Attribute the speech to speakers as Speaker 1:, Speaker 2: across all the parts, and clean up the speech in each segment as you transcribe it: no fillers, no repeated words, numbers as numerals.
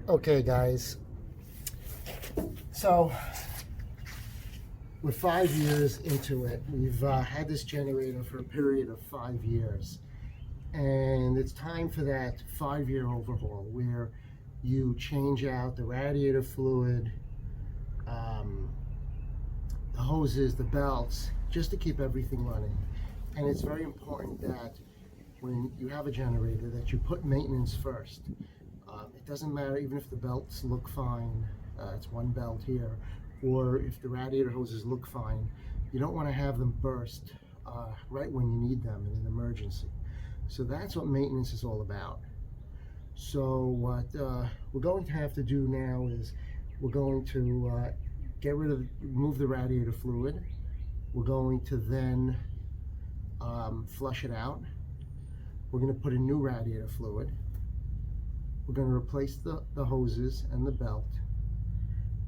Speaker 1: Okay, guys. So we're 5 years into it. We've had this generator for a period of 5 years, and it's time for that 5-year overhaul where you change out the radiator fluid, um, the hoses, the belts, just to keep everything running. And it's very important that when you have a generator that you put maintenance first. It doesn't matter even if the belts look fine, it's one belt here, or if the radiator hoses look fine, you don't want to have them burst right when you need them in an emergency. So that's what maintenance is all about. So what we're going to have to do now is we're going to remove the radiator fluid. We're going to then flush it out. We're going to put a new radiator fluid. We're going to replace the hoses and the belt,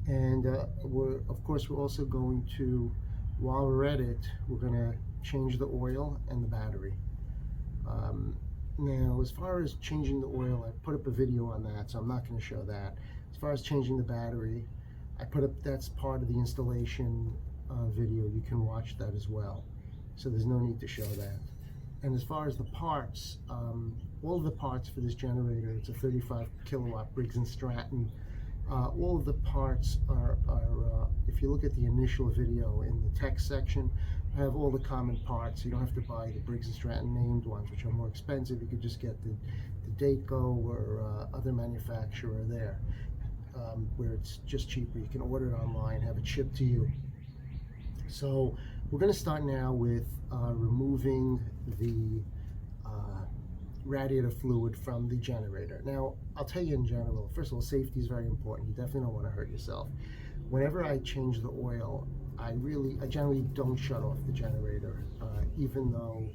Speaker 1: and of course we're also going to, while we're at it, we're going to change the oil and the battery. Now, as far as changing the oil, I put up a video on that, so I'm not going to show that. As far as changing the battery, I put up, that's part of the installation video. You can watch that as well, so there's no need to show that. And as far as the parts, all of the parts for this generator, it's a 35 kilowatt Briggs and Stratton. All of the parts are if you look at the initial video in the text section, I have all the common parts. You don't have to buy the Briggs and Stratton named ones, which are more expensive. You could just get the Daco or other manufacturer there, where it's just cheaper. You can order it online, have it shipped to you. So we're going to start now with removing the radiator fluid from the generator. Now, I'll tell you in general, first of all, safety is very important. You definitely don't want to hurt yourself. Whenever I change the oil, I generally don't shut off the generator, even though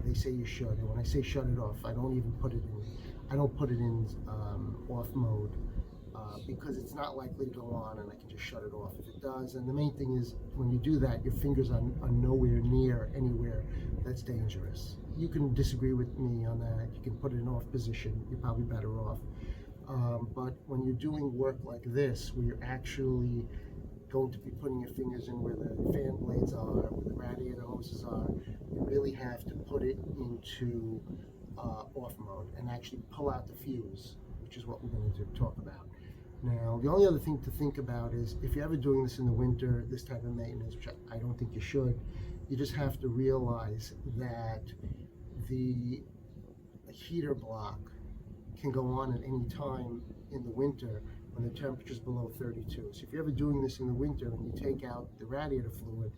Speaker 1: they say you should. And when I say shut it off, I don't even put it in off mode. Because it's not likely to go on, and I can just shut it off if it does. And the main thing is, when you do that, your fingers are nowhere near anywhere that's dangerous. You can disagree with me on that. You can put it in off position. You're probably better off. But when you're doing work like this, where you're actually going to be putting your fingers in where the fan blades are, where the radiator hoses are, you really have to put it into off mode and actually pull out the fuse, which is what we're going to talk about. Now, the only other thing to think about is if you're ever doing this in the winter, this type of maintenance, which I don't think you should, you just have to realize that the heater block can go on at any time in the winter when the temperature is below 32. So if you're ever doing this in the winter and you take out the radiator fluid,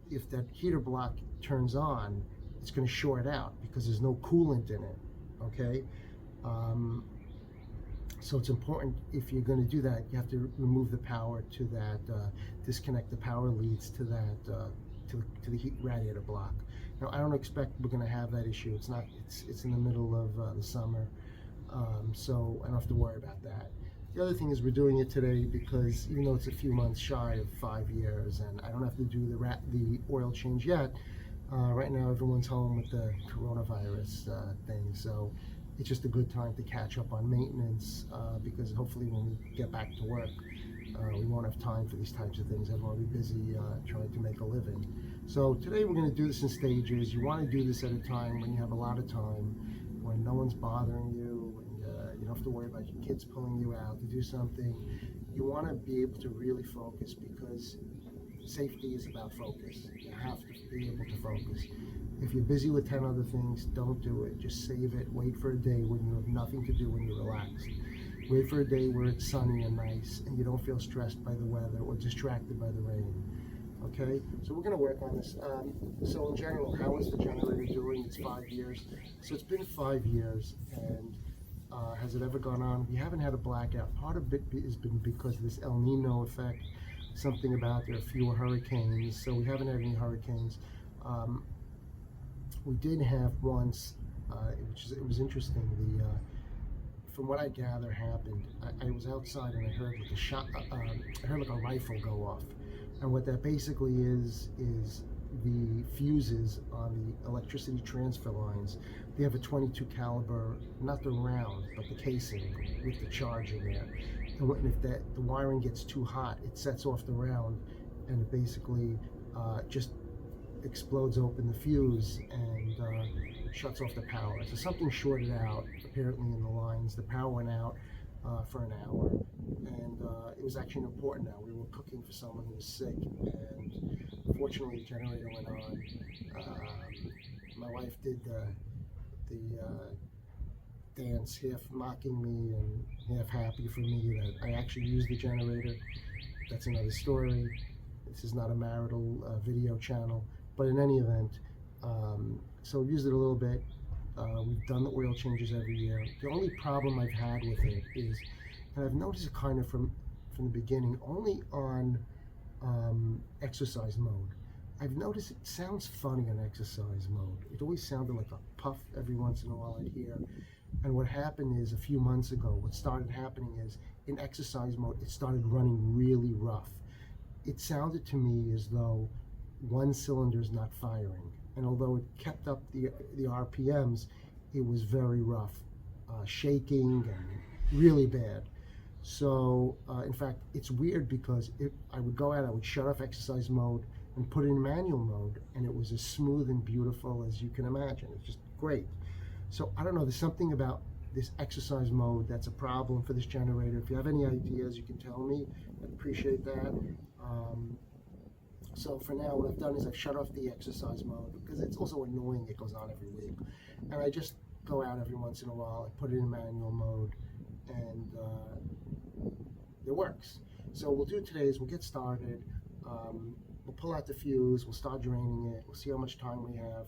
Speaker 1: if that heater block turns on, it's going to short out because there's no coolant in it, okay? So it's important, if you're going to do that, you have to remove the power to that, disconnect the power leads to that, to the heat radiator block. Now, I don't expect we're going to have that issue. It's in the middle of the summer, so I don't have to worry about that. The other thing is we're doing it today because even though it's a few months shy of 5 years and I don't have to do the oil change yet, right now everyone's home with the coronavirus thing, so it's just a good time to catch up on maintenance because hopefully when we get back to work, we won't have time for these types of things. Everyone will be busy trying to make a living. So today we're going to do this in stages. You want to do this at a time when you have a lot of time, when no one's bothering you, and you don't have to worry about your kids pulling you out to do something. You want to be able to really focus because safety is about focus. You have to be able to focus. If you're busy with 10 other things, don't do it. Just save it. Wait for a day when you have nothing to do, when you're relaxed. Wait for a day where it's sunny and nice and you don't feel stressed by the weather or distracted by the rain. Okay? So we're going to work on this. So in general, how is the generator doing? It's 5 years. So it's been 5 years, and has it ever gone on? We haven't had a blackout. Part of it has been because of this El Nino effect, something about there are fewer hurricanes, so we haven't had any hurricanes. We did have once, it was interesting. From what I gather happened, I was outside and I heard like I heard like a rifle go off, and what that basically is the fuses on the electricity transfer lines. They have a 22 caliber, not the round, but the casing with the charge in there. And if the wiring gets too hot, it sets off the round, and it basically just explodes open the fuse and shuts off the power. So something shorted out apparently in the lines. The power went out for an hour, and it was actually an important hour. We were cooking for someone who was sick, and unfortunately the generator went on. My wife did the dance, half mocking me and half happy for me that I actually used the generator. That's another story. This is not a marital video channel, but in any event, so we've used it a little bit. We've done the oil changes every year. The only problem I've had with it is, and I've noticed it kind of from the beginning, only on exercise mode. I've noticed it sounds funny on exercise mode. It always sounded like a puff every once in a while I'd hear. And what happened is, a few months ago, what started happening is, in exercise mode, it started running really rough. It sounded to me as though one cylinder is not firing. And although it kept up the RPMs, it was very rough, shaking and really bad. So, in fact, it's weird because I would go out, I would shut off exercise mode and put it in manual mode, and it was as smooth and beautiful as you can imagine. It's just great. So I don't know, there's something about this exercise mode that's a problem for this generator. If you have any ideas, you can tell me. I'd appreciate that. So for now, what I've done is I've shut off the exercise mode, because it's also annoying. It goes on every week. And I just go out every once in a while, I put it in manual mode, and it works. So what we'll do today is we'll get started. We'll pull out the fuse, we'll start draining it, we'll see how much time we have,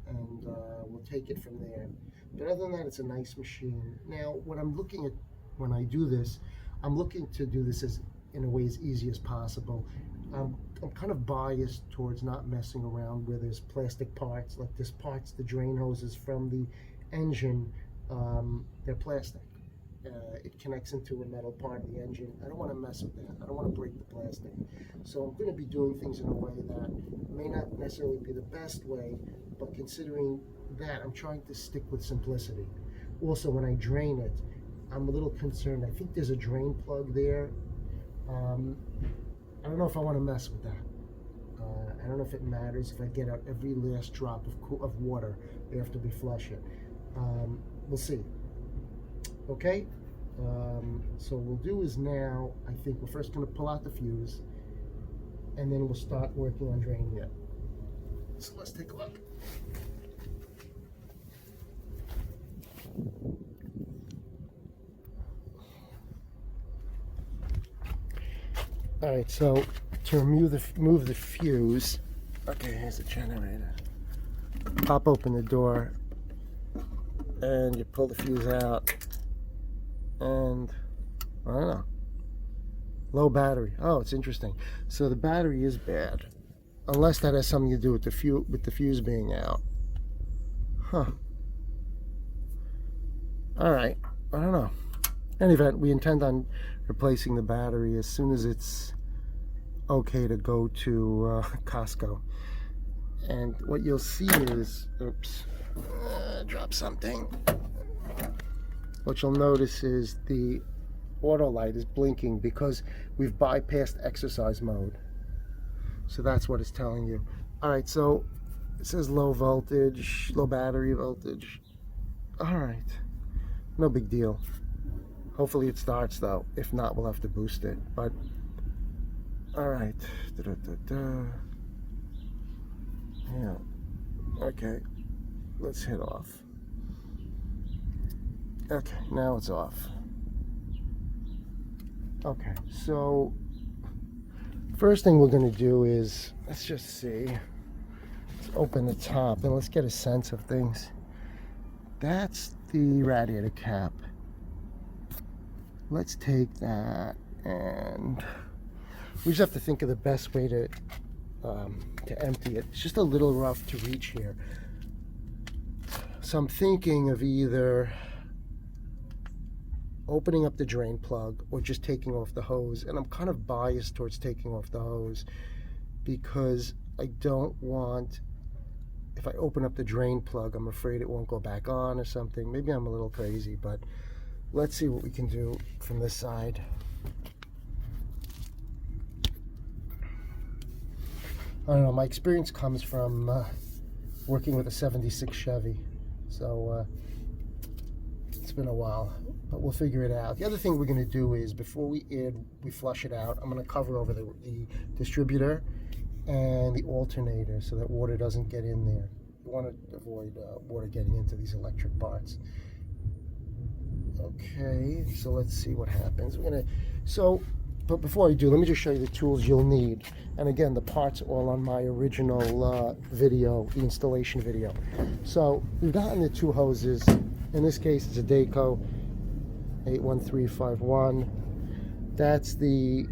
Speaker 1: and we'll take it from there. But other than that, it's a nice machine. Now, what I'm looking at when I do this, I'm looking to do this in a way as easy as possible. I'm kind of biased towards not messing around where there's plastic parts, like this parts, the drain hoses from the engine, they're plastic. It connects into a metal part of the engine. I don't want to mess with that. I don't want to break the plastic. So I'm going to be doing things in a way that may not necessarily be the best way, but considering that, I'm trying to stick with simplicity. Also, when I drain it, I'm a little concerned. I think there's a drain plug there. I don't know if I want to mess with that. I don't know if it matters if I get out every last drop of water after we flush it. We'll see. Okay? So what we'll do is now, I think we're first going to pull out the fuse, and then we'll start working on draining it. So let's take a look. All right, so to remove the fuse, okay, here's the generator. Pop open the door, and you pull the fuse out, and I don't know, low battery. Oh, it's interesting. So the battery is bad, unless that has something to do with the fuse being out. Huh. All right, I don't know. In any event, we intend on replacing the battery as soon as it's okay to go to Costco. And what you'll see is, oops, drop something. What you'll notice is the auto light is blinking because we've bypassed exercise mode. So that's what it's telling you. All right, so it says low voltage, low battery voltage. All right, no big deal. Hopefully it starts though. If not, we'll have to boost it. But all right. Yeah. Okay. Let's hit off. Okay, now it's off. Okay, so first thing we're going to do is, let's just see. Let's open the top and let's get a sense of things. That's the radiator cap. Let's take that, and we just have to think of the best way to empty it. It's just a little rough to reach here. So I'm thinking of either opening up the drain plug or just taking off the hose. And I'm kind of biased towards taking off the hose because I don't want, if I open up the drain plug, I'm afraid it won't go back on or something. Maybe I'm a little crazy, but let's see what we can do from this side. I don't know, my experience comes from working with a 76 Chevy, so it's been a while, but we'll figure it out. The other thing we're going to do is, before we flush it out, I'm going to cover over the distributor and the alternator so that water doesn't get in there. You want to avoid water getting into these electric parts. Okay, so let's see what happens. But before I do, let me just show you the tools you'll need. And again, the parts are all on my original video, the installation video. So we've gotten the two hoses. In this case, it's a Dayco 81351. That's the,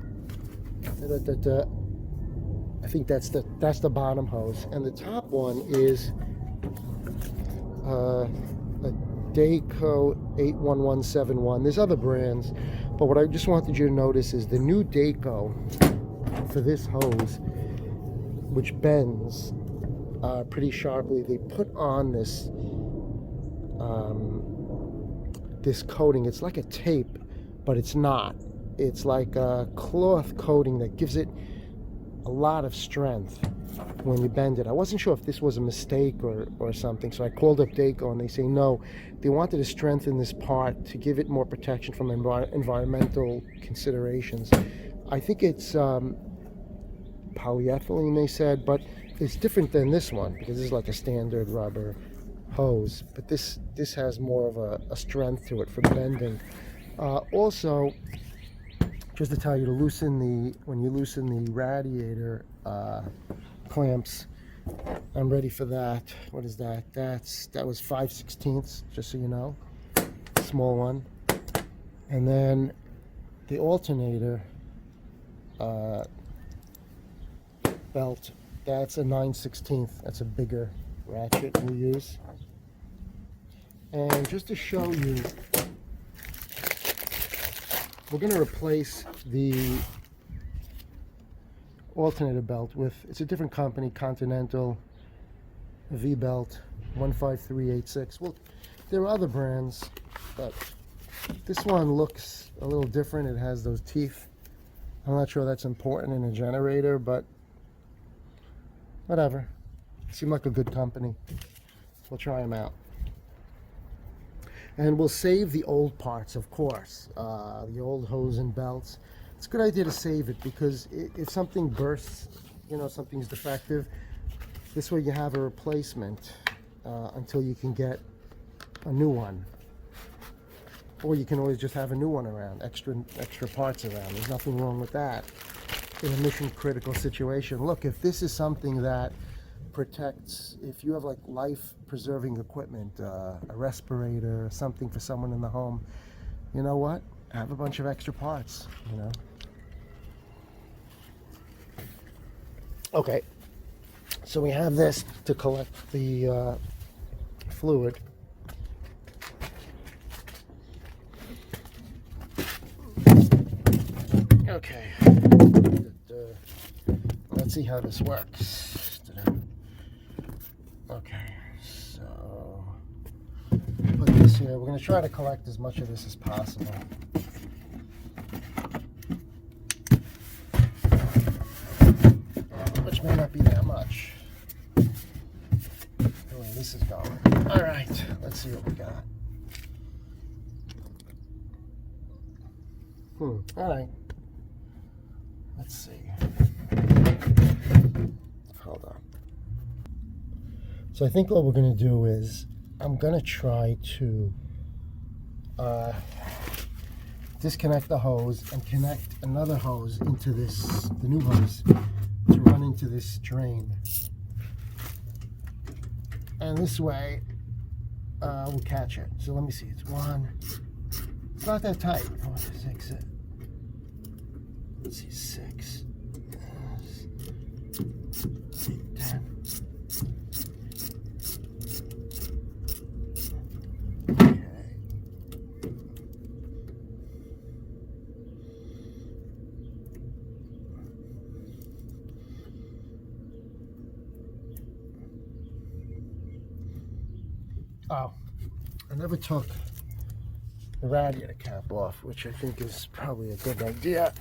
Speaker 1: I think that's the bottom hose. And the top one is a Dayco 81171. There's other brands, but what I just wanted you to notice is the new Dayco for this hose, which bends pretty sharply. They put on this this coating. It's like a tape, but it's not. It's like a cloth coating that gives it a lot of strength when you bend it. I wasn't sure if this was a mistake or something, so I called up Dayco and they say no, they wanted to strengthen this part to give it more protection from environmental considerations. I think it's polyethylene, they said, but it's different than this one because this is like a standard rubber hose, but this has more of a strength to it for bending. Also, just to tell you, when you loosen the radiator clamps, I'm ready for that. What is that? That was 5/16, just so you know, small one. And then the alternator belt, that's a 9/16. That's a bigger ratchet we use. And just to show you, we're going to replace the alternator belt with, it's a different company, Continental V-belt 15386. Well, there are other brands, but this one looks a little different. It has those teeth. I'm not sure that's important in a generator, but whatever. Seemed like a good company. We'll try them out. And we'll save the old parts, of course, the old hose and belts. It's a good idea to save it because if something bursts, something's defective, this way you have a replacement until you can get a new one. Or you can always just have a new one around, extra parts around. There's nothing wrong with that in a mission critical situation. Look, if this is something that protects, if you have like life preserving equipment, a respirator, something for someone in the home, you know what? Have a bunch of extra parts, Okay, so we have this to collect the fluid. Okay, let's see how this works. Okay, so put this here. We're going to try to collect as much of this as possible. Which may not be that much. The way this is going. All right, let's see what we got. All right. Let's see. Hold on. So I think what we're going to do is I'm going to try to disconnect the hose and connect another hose into the new hose, to run into this drain. And this way we'll catch it. So let me see. It's one. It's not that tight. 4, 6, let's see, 6, 10. Okay. Oh, I never took the radiator cap off, which I think is probably a good idea.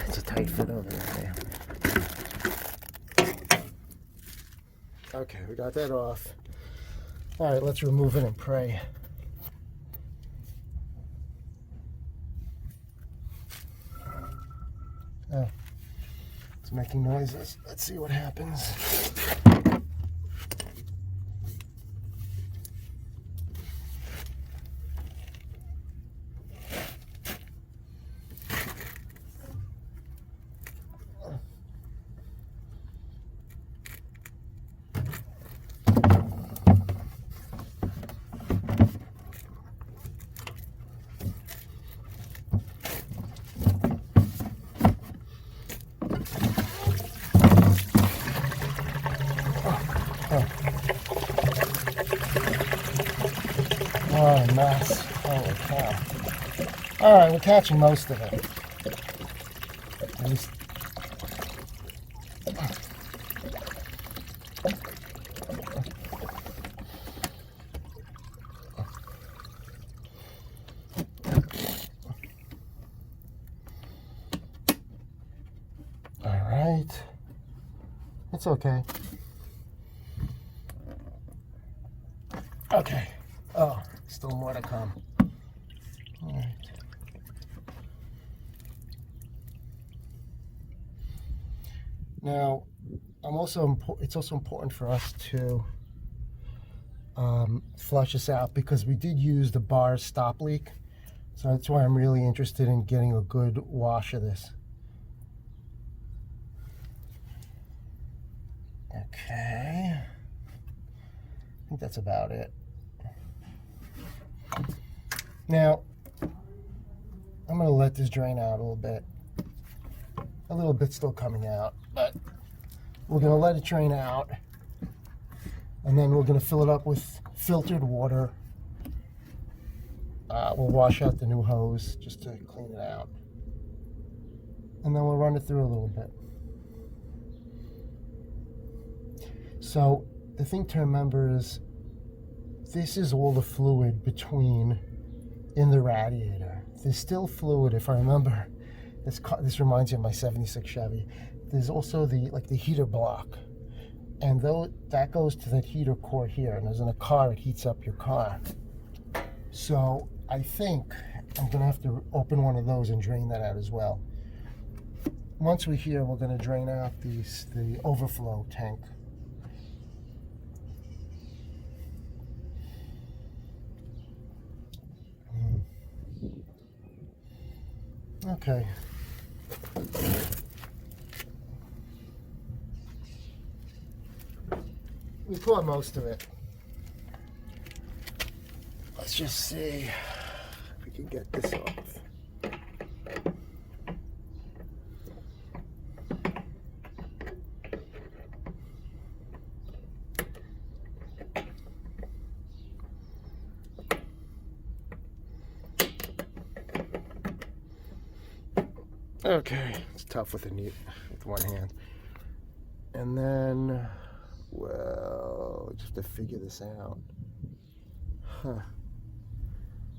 Speaker 1: It's a tight fit over there. Okay, we got that off. All right, let's remove it and pray. Oh, it's making noises. Let's see what happens. Oh, mess. Holy cow. All right, we're catching most of it. At least. All right. It's okay. Okay. Oh, still more to come. All right. Now, it's also important for us to flush this out because we did use the bar stop leak. So that's why I'm really interested in getting a good wash of this. Okay. I think that's about it. Now, I'm going to let this drain out a little bit. A little bit still coming out, but we're going to let it drain out. And then we're going to fill it up with filtered water. We'll wash out the new hose just to clean it out. And then we'll run it through a little bit. So the thing to remember is this is all the fluid in the radiator. There's still fluid, if I remember. This reminds me of my 76 Chevy. There's also the heater block. And though that goes to that heater core here, and as in a car, it heats up your car. So I think I'm gonna have to open one of those and drain that out as well. Once we're here, we're gonna drain out the overflow tank. Okay. We poured most of it. Let's just see if we can get this off. Okay, it's tough with one hand. And then, well, just to figure this out. Huh.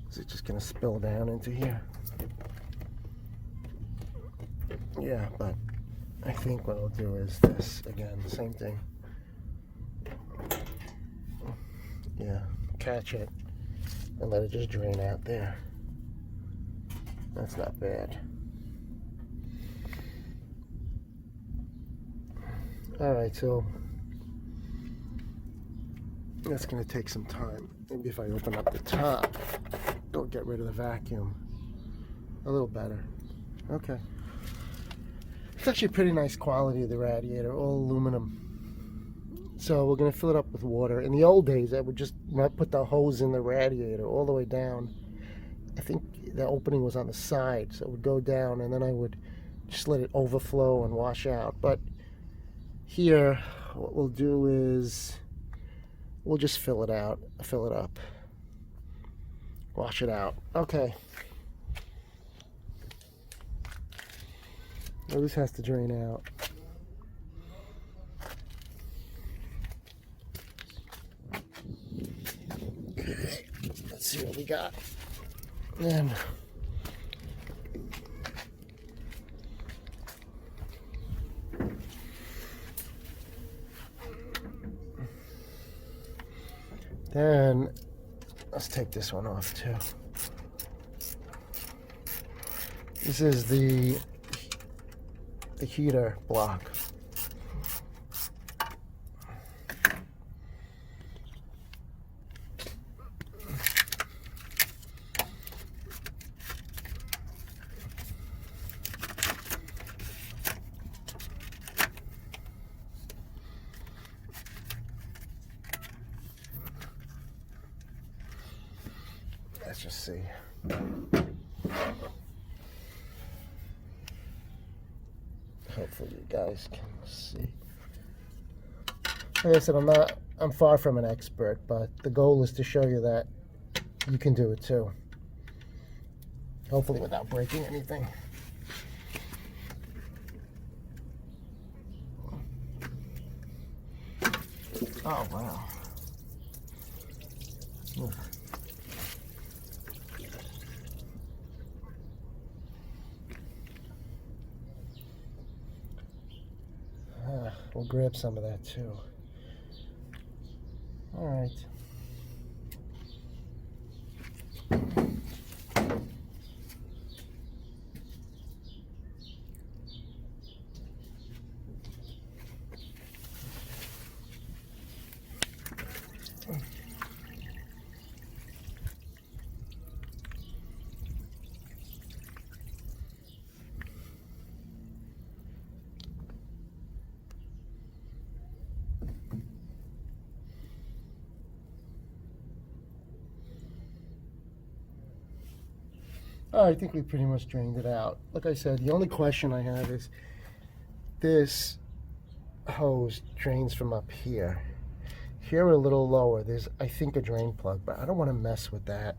Speaker 1: Is it just gonna spill down into here? Yeah, but I think what I'll do is this again, the same thing. Yeah, catch it and let it just drain out there. That's not bad. Alright, so that's going to take some time. Maybe if I open up the top, don't get rid of the vacuum. A little better. Okay. It's actually pretty nice quality of the radiator, all aluminum. So we're going to fill it up with water. In the old days, I would just put the hose in the radiator all the way down. I think the opening was on the side, so it would go down, and then I would just let it overflow and wash out. But here, what we'll do is we'll just fill it up, wash it out. Okay. Well, this has to drain out. Okay, let's see what we got. And then let's take this one off too. This is the heater block. Let's just see. Hopefully you guys can see. Like I said, I'm far from an expert, but the goal is to show you that you can do it too. Hopefully without breaking anything. Oh, wow. Ooh. We'll grab some of that too. All right. I think we pretty much drained it out. Like I said, the only question I have is this hose drains from up here. Here a little lower, there's, I think, a drain plug, but I don't want to mess with that.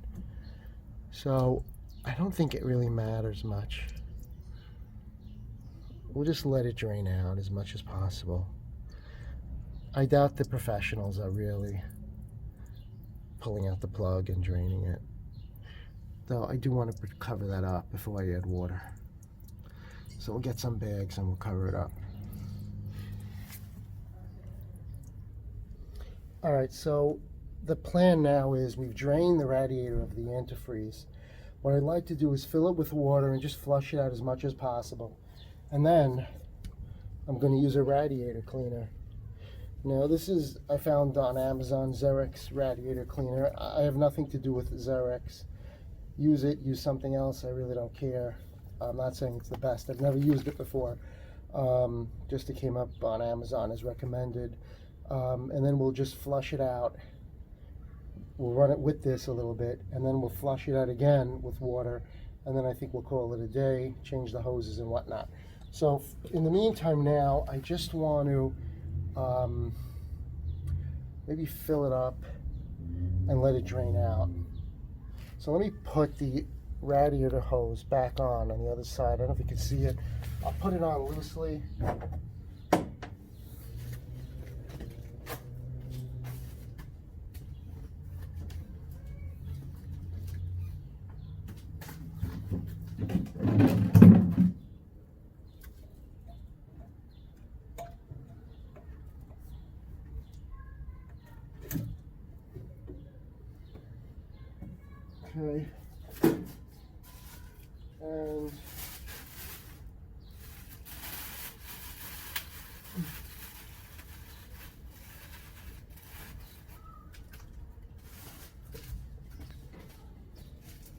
Speaker 1: So I don't think it really matters much. We'll just let it drain out as much as possible. I doubt the professionals are really pulling out the plug and draining it. Though I do want to cover that up before I add water. So we'll get some bags and we'll cover it up. All right, so the plan now is we've drained the radiator of the antifreeze. What I'd like to do is fill it with water and just flush it out as much as possible. And then I'm going to use a radiator cleaner. Now this is, I found on Amazon, Xerox radiator cleaner. I have nothing to do with Xerox. Use it, use something else, I really don't care. I'm not saying it's the best. I've never used it before. Just it came up on Amazon as recommended. And then we'll just flush it out. We'll run it with this a little bit, and then we'll flush it out again with water, and then I think we'll call it a day, change the hoses and whatnot. So in the meantime now, I just want to maybe fill it up and let it drain out. So let me put the radiator hose back on the other side. I don't know if you can see it. I'll put it on loosely. Okay. And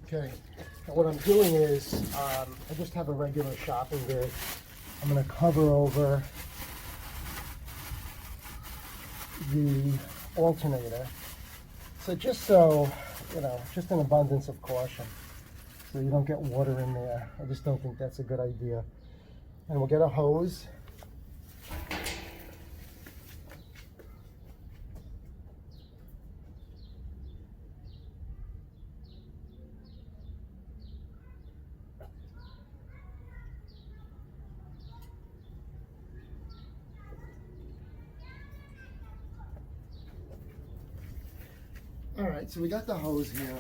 Speaker 1: okay. Now what I'm doing is I just have a regular shopping bag. I'm going to cover over the alternator. So just so, you know, just an abundance of caution, so you don't get water in there. I just don't think that's a good idea. And we'll get a hose. All right, so we got the hose here.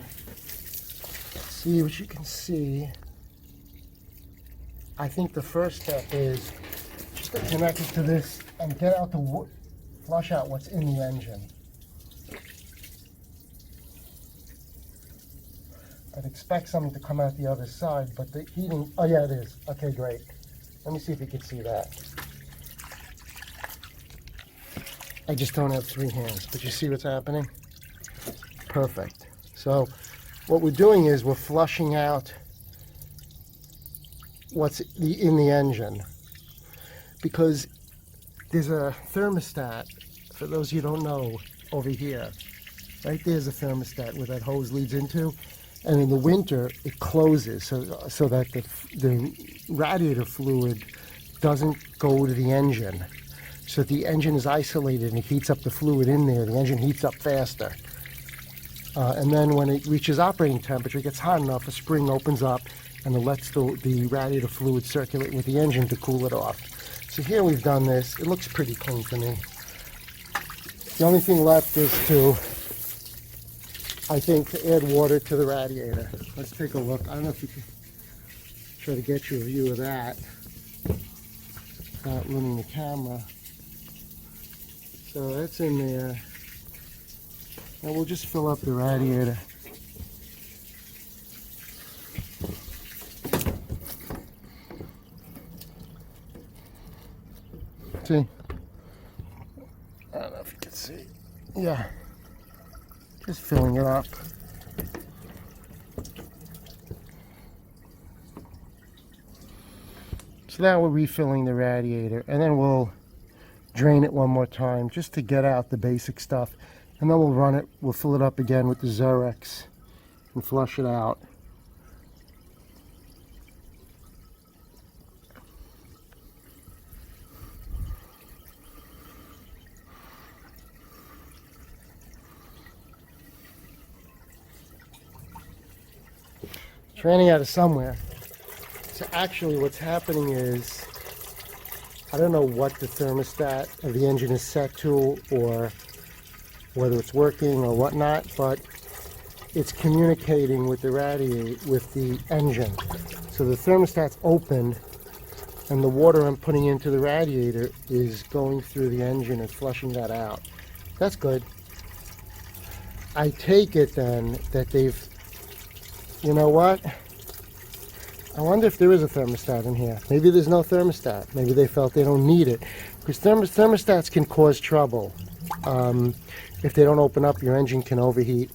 Speaker 1: See what you can see. I think the first step is just to connect it to this and get out the flush out what's in the engine. I'd expect something to come out the other side, but the heating, oh yeah, it is. Okay, great. Let me see if you can see that. I just don't have 3 hands, but you see what's happening? Perfect. So what we're doing is we're flushing out what's in the engine, because there's a thermostat, for those you don't know, over here. Right there's a thermostat where that hose leads into, and in the winter it closes so that the radiator fluid doesn't go to the engine. So that the engine is isolated and it heats up the fluid in there. The engine heats up faster. And then when it reaches operating temperature, it gets hot enough, a spring opens up and it lets the radiator fluid circulate with the engine to cool it off. So here we've done this. It looks pretty clean to me. The only thing left is to, I think, to add water to the radiator. Let's take a look. I don't know if you can try to get you a view of that without ruining the camera. So that's in there. And we'll just fill up the radiator. See? I don't know if you can see. Yeah. Just filling it up. So now we're refilling the radiator, and then we'll drain it one more time just to get out the basic stuff. And then we'll run it, we'll fill it up again with the Xerox and flush it out. It's running out of somewhere. So actually what's happening is, I don't know what the thermostat of the engine is set to, or whether it's working or whatnot, but it's communicating with the radiator, with the engine. So the thermostat's open and the water I'm putting into the radiator is going through the engine and flushing that out. That's good. I take it then that they've, you know what? I wonder if there is a thermostat in here. Maybe there's no thermostat. Maybe they felt they don't need it. Because thermostats can cause trouble. If they don't open up, your engine can overheat.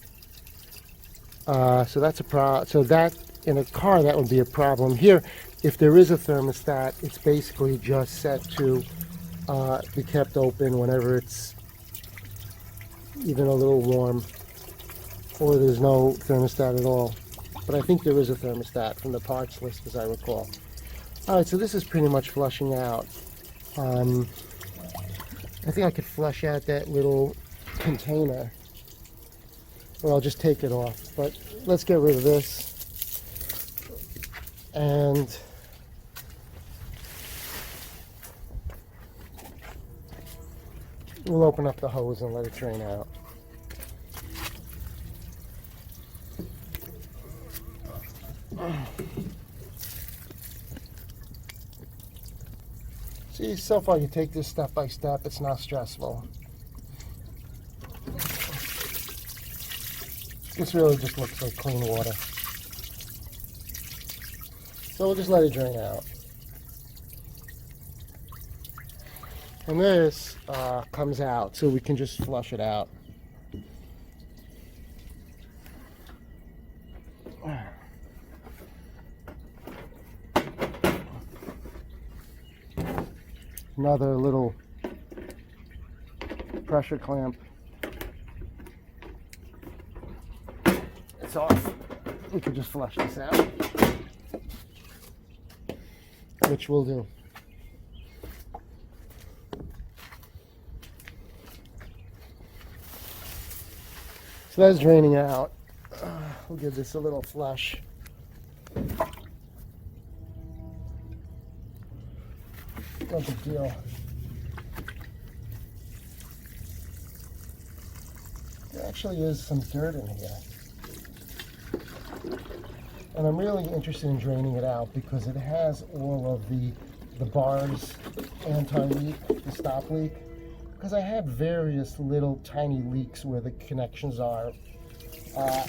Speaker 1: So that's a problem. So that, in a car, that would be a problem. Here, if there is a thermostat, it's basically just set to be kept open whenever it's even a little warm, or there's no thermostat at all. But I think there is a thermostat from the parts list, as I recall. All right, so this is pretty much flushing out. I think I could flush out that little container, or I'll just take it off. But let's get rid of this. And we'll open up the hose and let it drain out. See, so far you take this step by step, it's not stressful. This really just looks like clean water. So we'll just let it drain out. And this comes out, so we can just flush it out. Another little pressure clamp. It's off. We can just flush this out, which we'll do. So that's draining out. We'll give this a little flush. No big deal. There actually is some dirt in here. And I'm really interested in draining it out because it has all of the bars anti-leak, the stop leak. Because I had various little tiny leaks where the connections are. So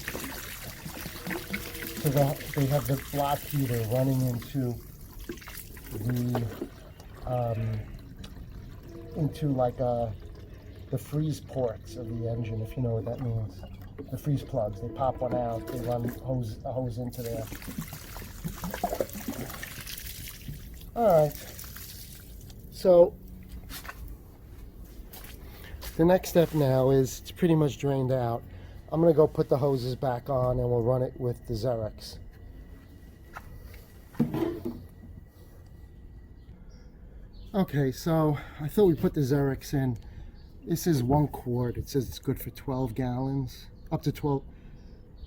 Speaker 1: they have the block heater running into the freeze ports of the engine, if you know what that means. The freeze plugs, they pop one out, they run a hose into there. Alright, so the next step now is it's pretty much drained out. I'm going to go put the hoses back on and we'll run it with the Xerox. Okay, so I thought we put the Xerox in. This is 1 quart. It says it's good for 12 gallons. Up to 12.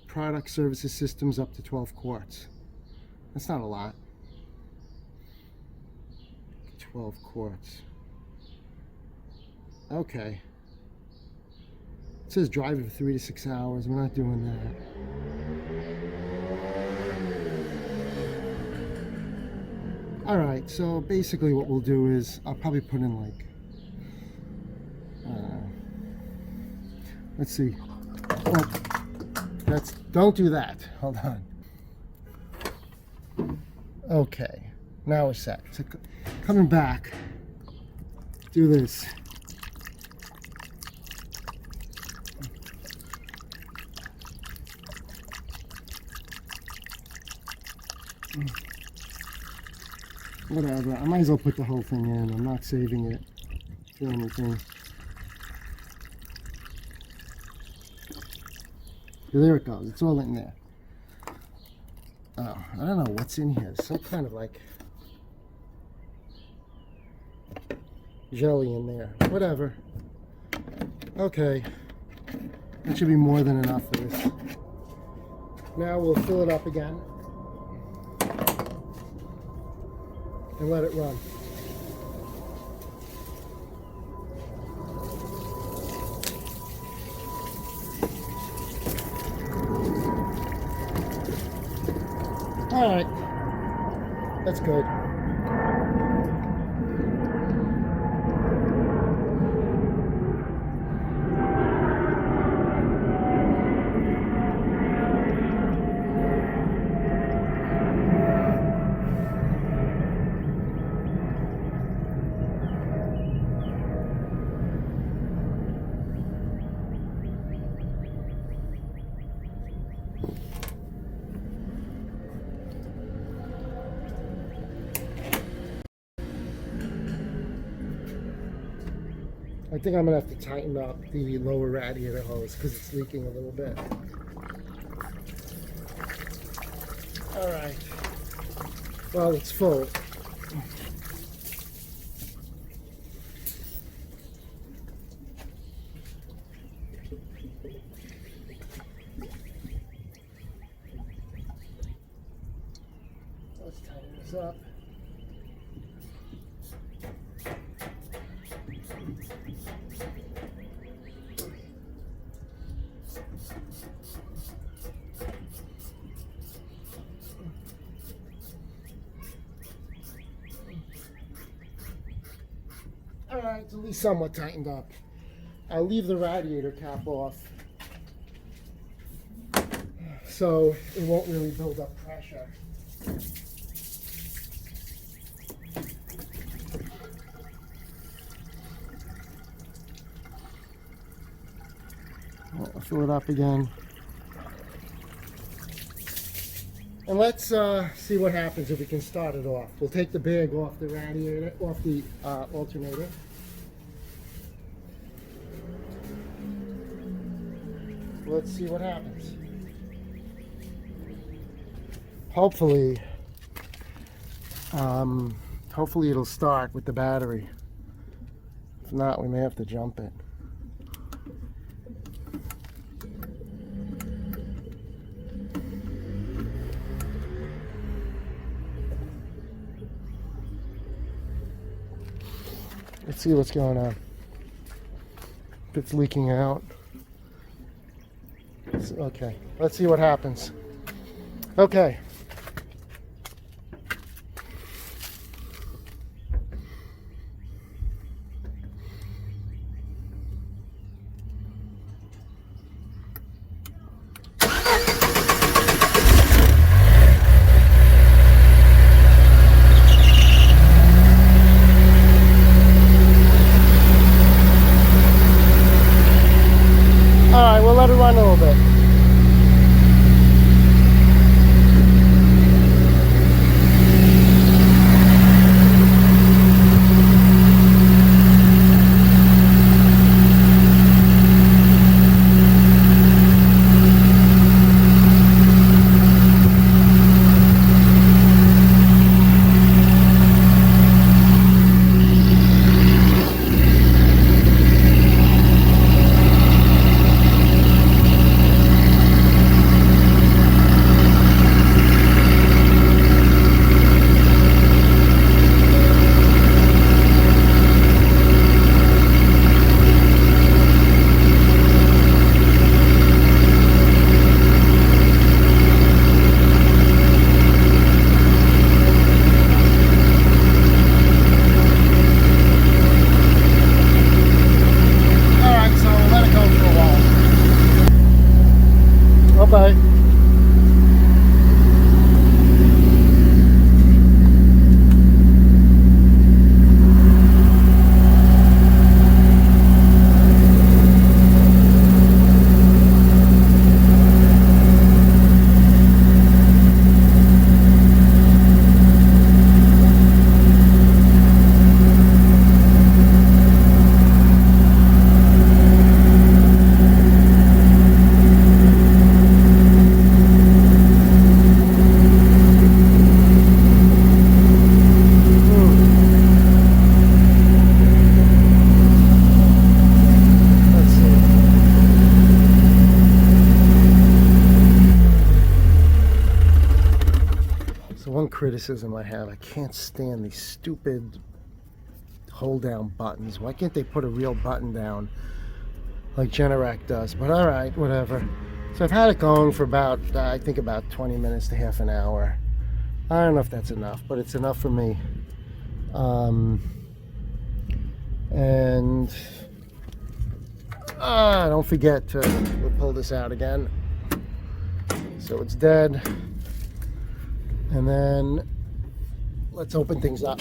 Speaker 1: Product services systems up to 12 quarts. That's not a lot. 12 quarts. Okay. It says drive it for 3 to 6 hours. We're not doing that. Alright, so basically what we'll do is I'll probably put in like let's see. Oh, don't do that. Hold on. Okay, now we're set. So coming back, do this. Whatever, I might as well put the whole thing in. I'm not saving it for anything. So there it goes, it's all in there. Oh, I don't know what's in here. Some kind of like jelly in there. Whatever. Okay. That should be more than enough for this. Now we'll fill it up again and let it run. All right, that's good. I think I'm gonna have to tighten up the lower radiator hose because it's leaking a little bit. All right. Well, it's full. Let's tighten this up. Alright, it's at least somewhat tightened up. I'll leave the radiator cap off so it won't really build up pressure. I'll fill it up again. And let's see what happens if we can start it off. We'll take the bag off the radiator, off the alternator. Let's see what happens. Hopefully it'll start with the battery. If not, we may have to jump it. Let's see what's going on. If it's leaking out. Okay, let's see what happens. Okay. All right, we'll let it run a little bit. Bye. One criticism I have, I can't stand these stupid hold down buttons. Why can't they put a real button down like Generac does? But all right, whatever. So I've had it going for about, I think about 20 minutes to half an hour. I don't know if that's enough, but it's enough for me. And don't forget to pull this out again. So it's dead. And then let's open things up.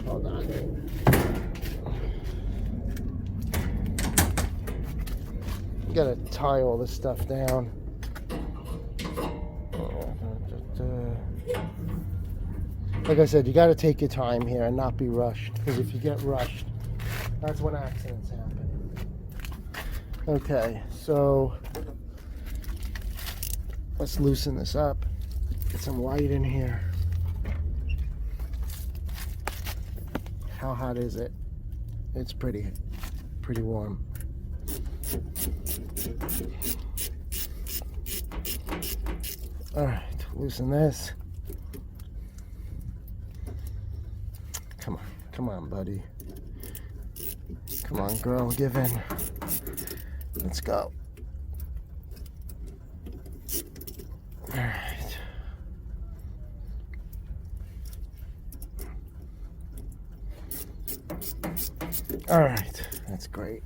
Speaker 1: Hold on. Gotta tie all this stuff down. Like I said, you got to take your time here and not be rushed, because if you get rushed, that's when accidents happen. Okay, so let's loosen this up. Get some light in here. How hot is it? It's pretty warm. All right, loosen this. Come on, buddy. Come on, girl, give in. Let's go. All right. All right, that's great.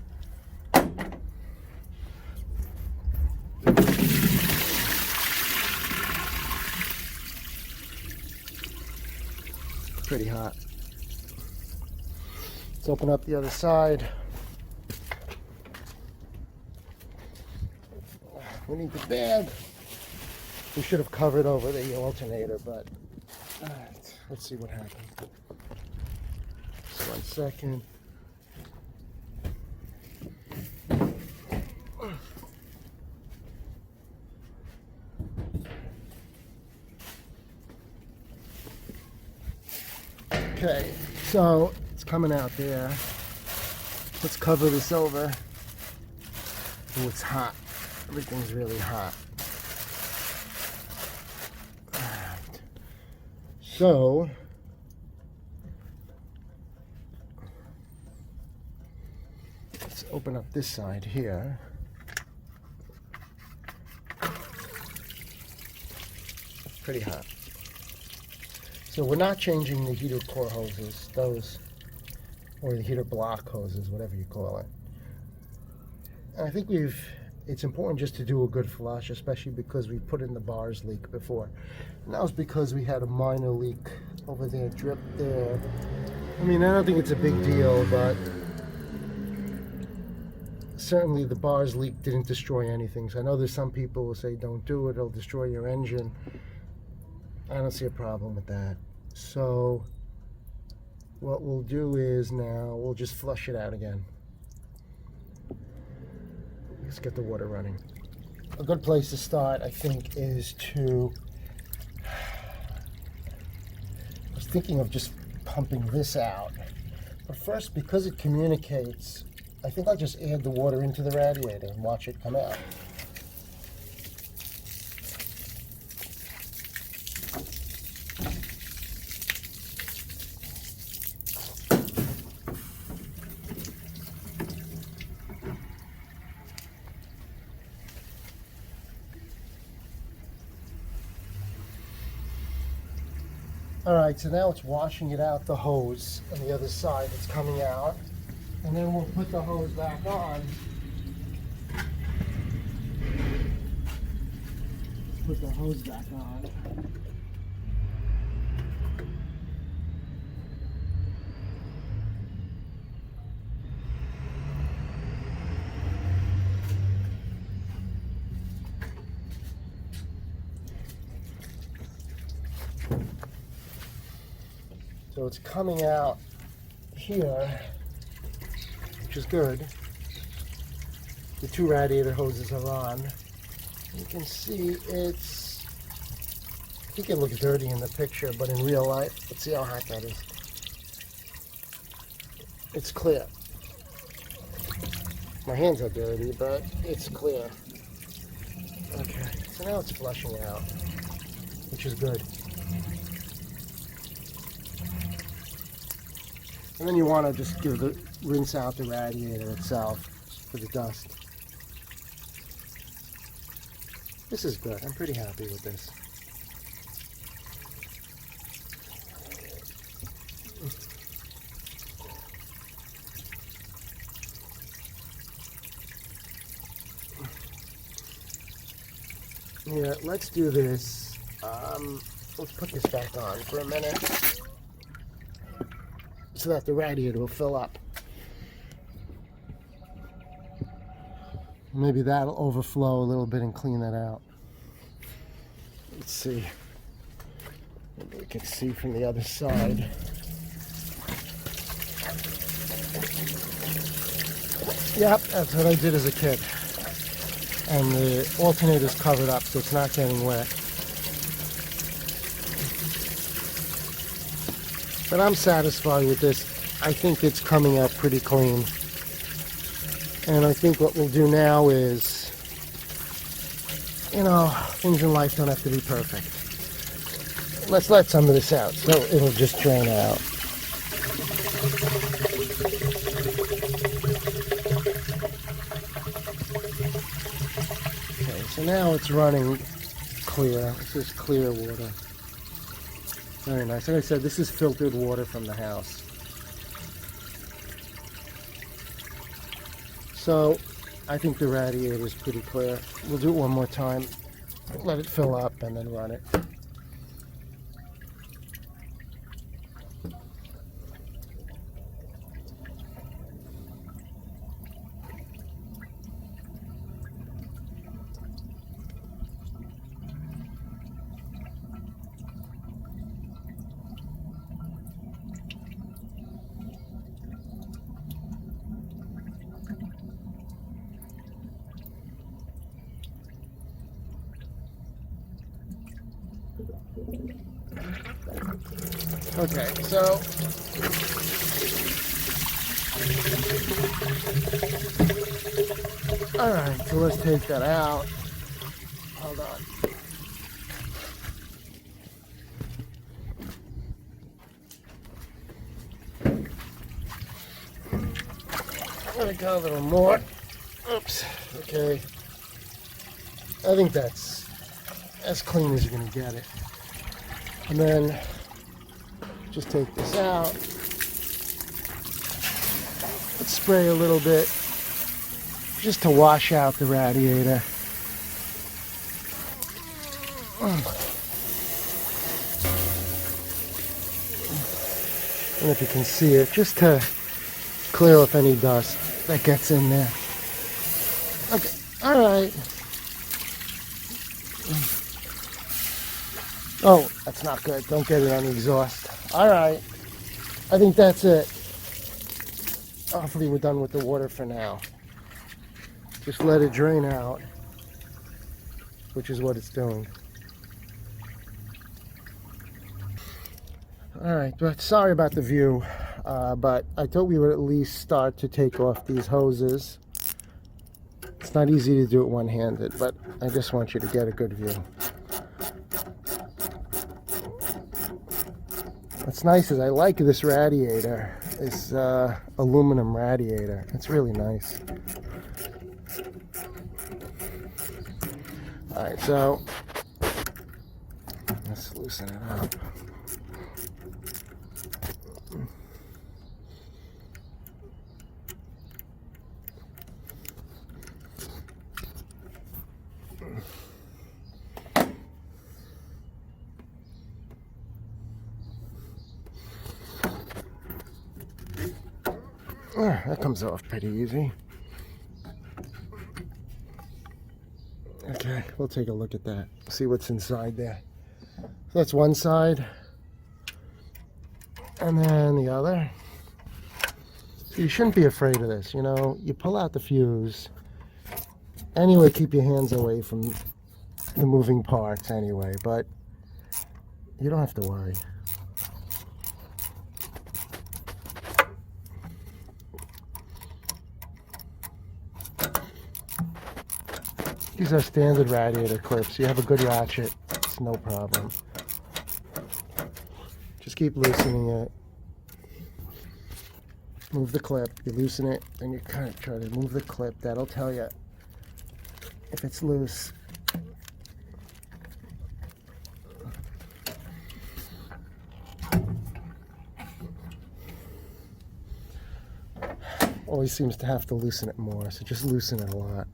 Speaker 1: Pretty hot. Let's open up the other side. We need the bag. We should have covered over the alternator, but all right, let's see what happens. Just 1 second. Okay, so it's coming out there. Let's cover this over. Oh, it's hot. Everything's really hot. Alright. So let's open up this side here. Pretty hot. So we're not changing the heater core hoses, those, or the heater block hoses, whatever you call it. And I think it's important just to do a good flush, especially because we put in the bars leak before. And that was because we had a minor leak over there, drip there. I mean, I don't think it's a big deal, but certainly the bars leak didn't destroy anything. So I know there's some people who say don't do it, it'll destroy your engine. I don't see a problem with that. So what we'll do is now we'll just flush it out again. Let's get the water running. A good place to start, I think, is to, I was thinking of just pumping this out. But first, because it communicates, I think I'll just add the water into the radiator and watch it come out. Alright, so now it's washing it out the hose on the other side. It's coming out. And then we'll put the hose back on. Put the hose back on. So it's coming out here, which is good. The two radiator hoses are on. You can see I think it looks dirty in the picture, but in real life, let's see how hot that is. It's clear. My hands are dirty, but it's clear. Okay, so now it's flushing out, which is good. And then you want to just rinse out the radiator itself for the dust. This is good. I'm pretty happy with this. Yeah, let's do this. Let's put this back on for a minute, so that the radiator will fill up. Maybe that'll overflow a little bit and clean that out. Let's see. Maybe we can see from the other side. Yep, that's what I did as a kid. And the alternator's covered up, so it's not getting wet. But I'm satisfied with this. I think it's coming out pretty clean. And I think what we'll do now is, you know, things in life don't have to be perfect. Let's let some of this out so it'll just drain out. Okay, so now it's running clear. This is clear water. Very nice. Like I said, this is filtered water from the house. So I think the radiator is pretty clear. We'll do it one more time. Let it fill up and then run it. Okay, so all right, so let's take that out. Hold on. it go a little more. Oops. Okay. I think that's as clean as you're going to get it. And then just take this out. Let's spray a little bit just to wash out the radiator. And if you can see it, just to clear off any dust that gets in there. Okay, all right. Oh, that's not good. Don't get it on the exhaust. All right. I think that's it. Hopefully we're done with the water for now. Just let it drain out, which is what it's doing. All right, but sorry about the view, but I thought we would at least start to take off these hoses. It's not easy to do it one-handed, but I just want you to get a good view. What's nice is I like this radiator. It's aluminum radiator. It's really nice. All right, so let's loosen it up. That comes off pretty easy. Okay, we'll take a look at that. See what's inside there. So that's one side. And then the other. So you shouldn't be afraid of this, you know. You pull out the fuse. Anyway, keep your hands away from the moving parts anyway, but you don't have to worry. These are standard radiator clips. You have a good ratchet, it's no problem. Just keep loosening it. Move the clip, you loosen it, then you kind of try to move the clip. That'll tell you if it's loose. Always seems to have to loosen it more, so just loosen it a lot.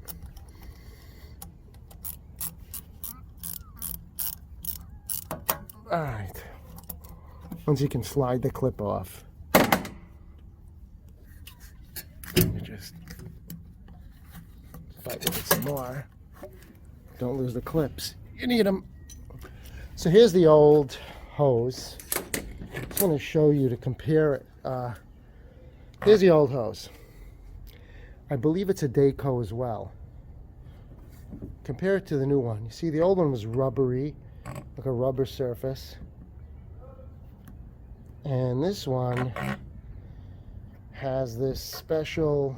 Speaker 1: All right, once you can slide the clip off, you just fight with it some more. Don't lose the clips. You need them. So here's the old hose. I just want to show you to compare it. Here's the old hose. I believe it's a Dayco as well. Compare it to the new one. You see, the old one was rubbery, like a rubber surface, and this one has this special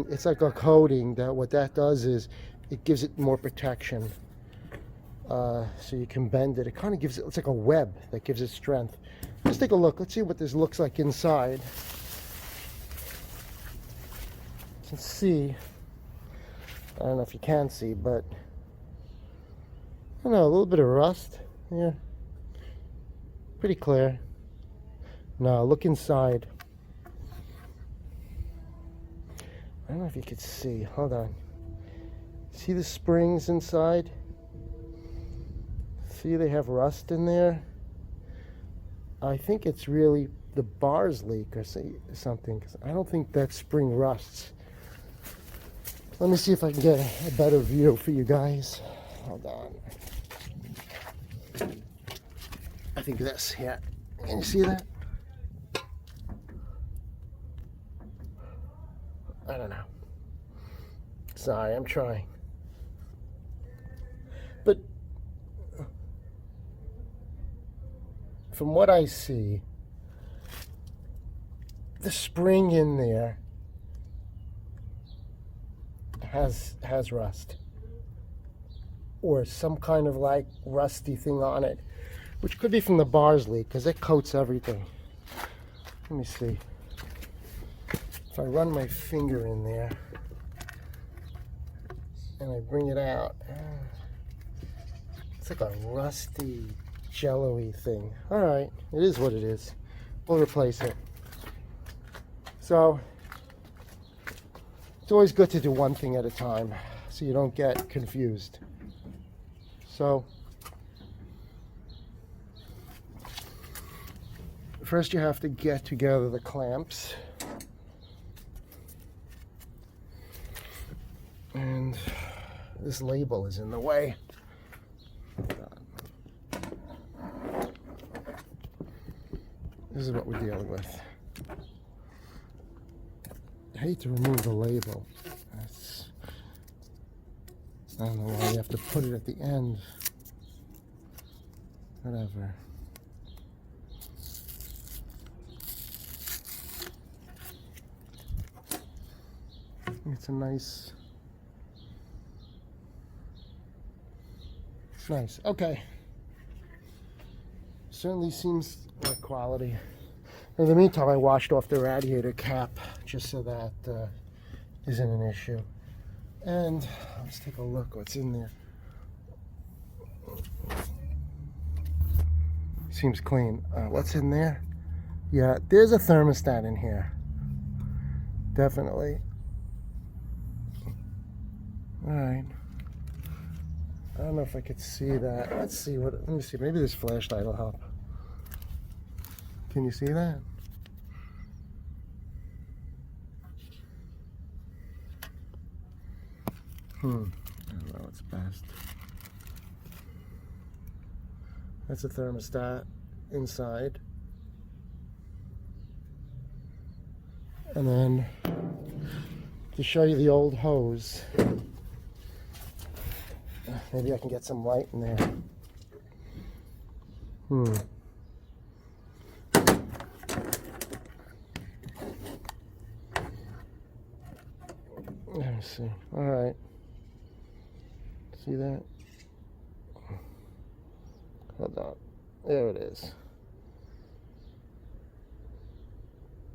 Speaker 1: it's like a coating that what that does is it gives it more protection, so you can bend it. It kind of gives it, it's like a web that gives it strength. Let's take a look. Let's see what this looks like inside. You can see, I don't know if you can see, but I don't know, a little bit of rust here. Pretty clear. Now look inside. I don't know if you could see. Hold on. See the springs inside? See they have rust in there? I think it's really the bars leak or something, 'cause I don't think that spring rusts. Let me see if I can get a better view for you guys. Hold on. I think this, yeah. Can you see that? I don't know. Sorry, I'm trying. But from what I see, the spring in there has rust or some kind of like rusty thing on it, which could be from the bars leak because it coats everything. Let me see. if I run my finger in there and I bring it out, it's like a rusty, jello-y thing. All right, it is what it is. We'll replace it. So it's always good to do one thing at a time so you don't get confused. So first you have to get together the clamps. And this label is in the way. This is what we're dealing with. I hate to remove the label. I don't know why you have to put it at the end. Whatever. It's a nice. It's nice. Okay. Certainly seems like quality. In the meantime, I washed off the radiator cap just so that isn't an issue. And let's take a look what's in there. Seems clean. What's in there? Yeah, there's a thermostat in here. Definitely. All right. I don't know if I could see that. Let's see what. Let me see. Maybe this flashlight will help. Can you see that? I don't know what's best. That's a thermostat inside. And then to show you the old hose, maybe I can get some light in there. Let me see. All right. See that? Hold on. There it is.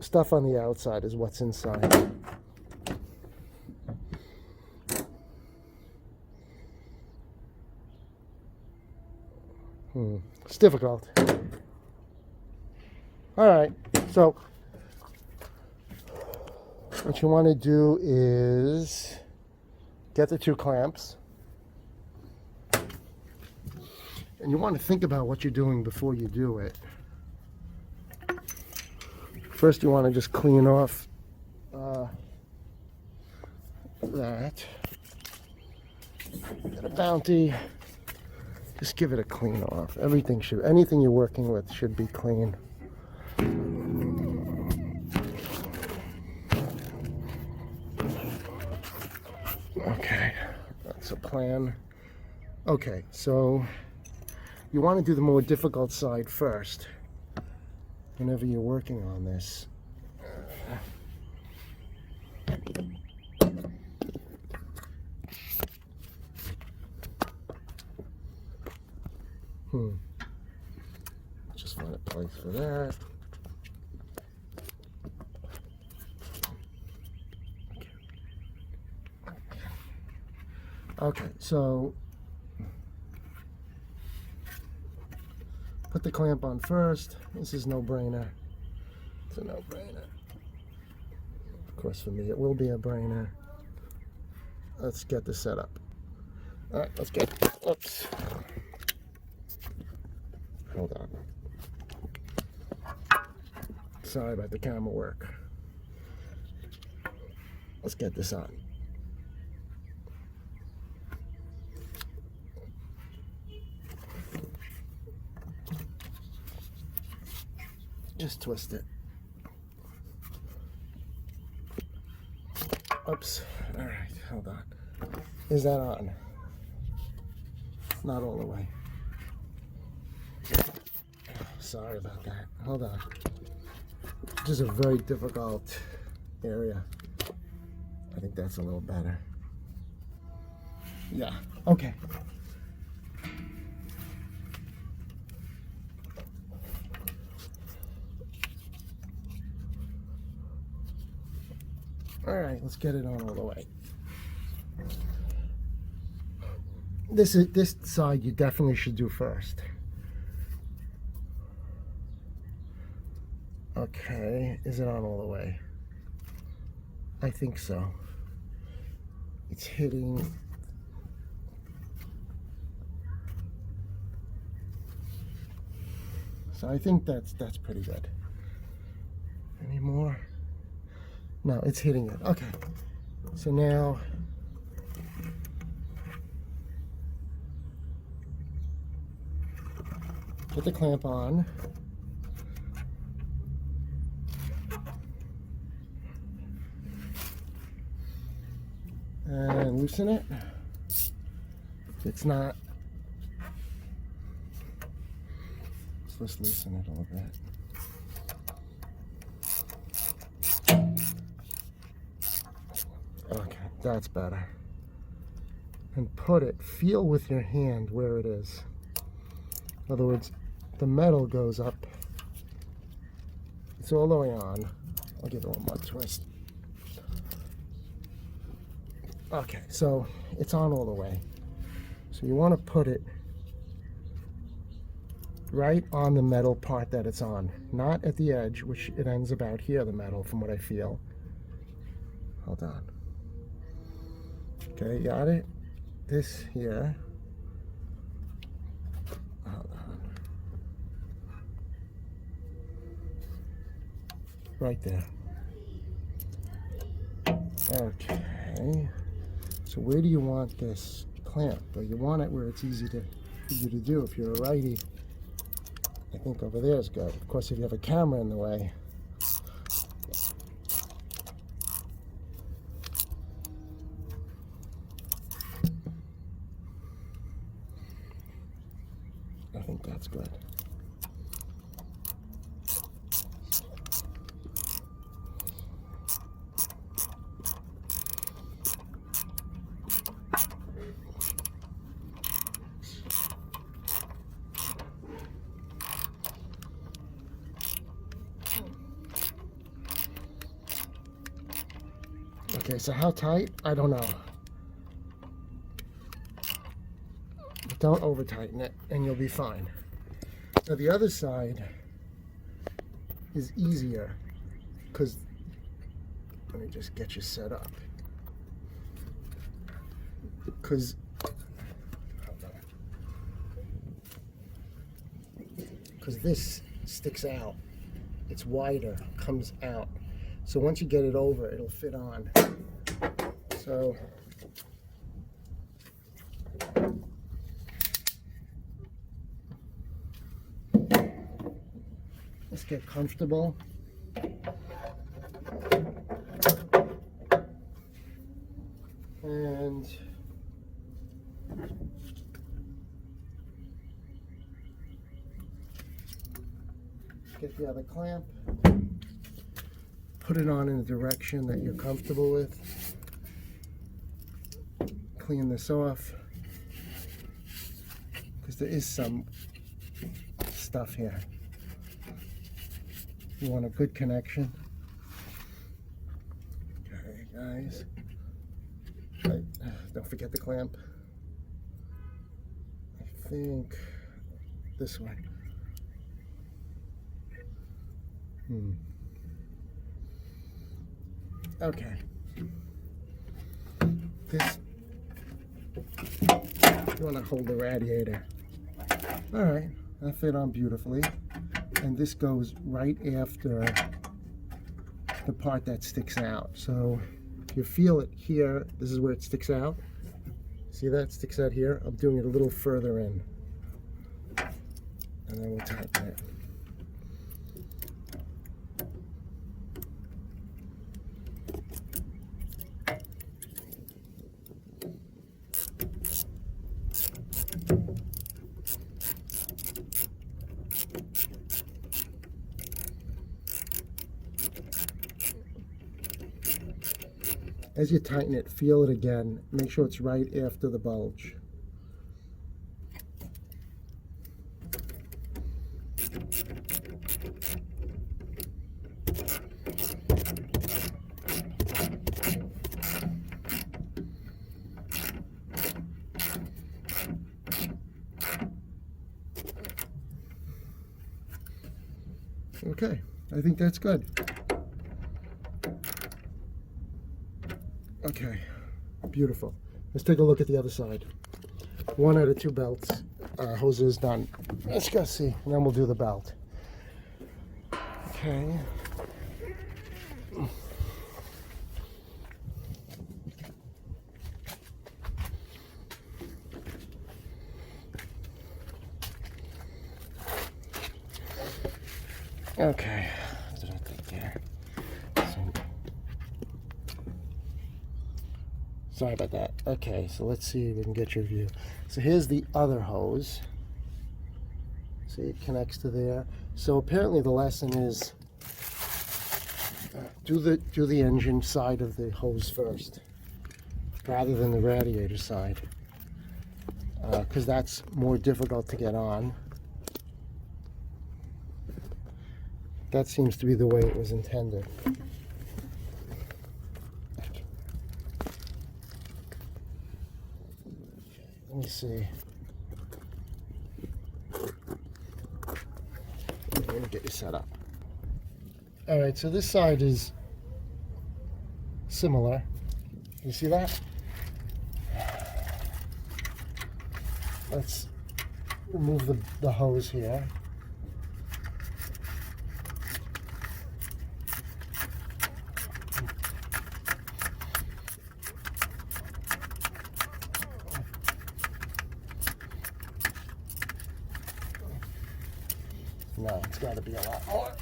Speaker 1: Stuff on the outside is what's inside. It's difficult. All right. So what you want to do is get the two clamps. And you want to think about what you're doing before you do it. First, you want to just clean off that. Get a Bounty. Just give it a clean off. Anything you're working with should be clean. Okay, that's a plan. Okay, so you want to do the more difficult side first whenever you're working on this. Just find a place for that. Okay, so put the clamp on first. This is no-brainer. It's a no-brainer. Of course, for me, it will be a brainer. Let's get this set up. All right, let's get. Oops. Hold on. Sorry about the camera work. Let's get this on. Just twist it. Oops. All right, hold on. Is that on? Not all the way. Sorry about that. Hold on. This is a very difficult area. I think that's a little better. Yeah. Okay. All right, let's get it on all the way. This side you definitely should do first. Okay, is it on all the way? I think so. It's hitting. So I think that's pretty good. Any more? No, it's hitting it. Okay. So now put the clamp on. And loosen it. It's not. Let's loosen it a little bit. Okay, that's better. And put it, feel with your hand where it is. In other words, the metal goes up. It's all the way on. I'll give it one more twist. Okay, so it's on all the way. So you want to put it right on the metal part that it's on, not at the edge, which it ends about here, the metal, from what I feel. Hold on. Okay, got it? This here. Hold on. Right there. Okay. So where do you want this clamp? Well, you want it where it's easy for you to do. If you're a righty, I think over there is good. Of course, if you have a camera in the way, I think that's good. Okay, so how tight? I don't know. But don't over tighten it and you'll be fine. Now the other side is easier because, let me just get you set up. Because this sticks out. It's wider, comes out. So once you get it over, it'll fit on. So let's get comfortable. And get the other clamp. Put it on in a direction that you're comfortable with. Clean this off because there is some stuff here. You want a good connection. Okay, guys. Right. Don't forget the clamp. I think this way. Okay. This, you want to hold the radiator. All right, that fit on beautifully. And this goes right after the part that sticks out. So if you feel it here, this is where it sticks out. See that sticks out here? I'm doing it a little further in. And then we'll tighten it. As you tighten it, feel it again. Make sure it's right after the bulge. Okay, I think that's good. Okay, beautiful. Let's take a look at the other side. One out of two belts, hoses done. Let's go see, and then we'll do the belt. Okay. Okay. What did I think there? Sorry about that. Okay, so let's see if we can get your view. So here's the other hose. See, it connects to there. So apparently the lesson is do the engine side of the hose first, rather than the radiator side, because that's more difficult to get on. That seems to be the way it was intended. Let me see. Let me get you set up. All right, so this side is similar. You see that? Let's remove the hose here. No, it's got to be a lot more.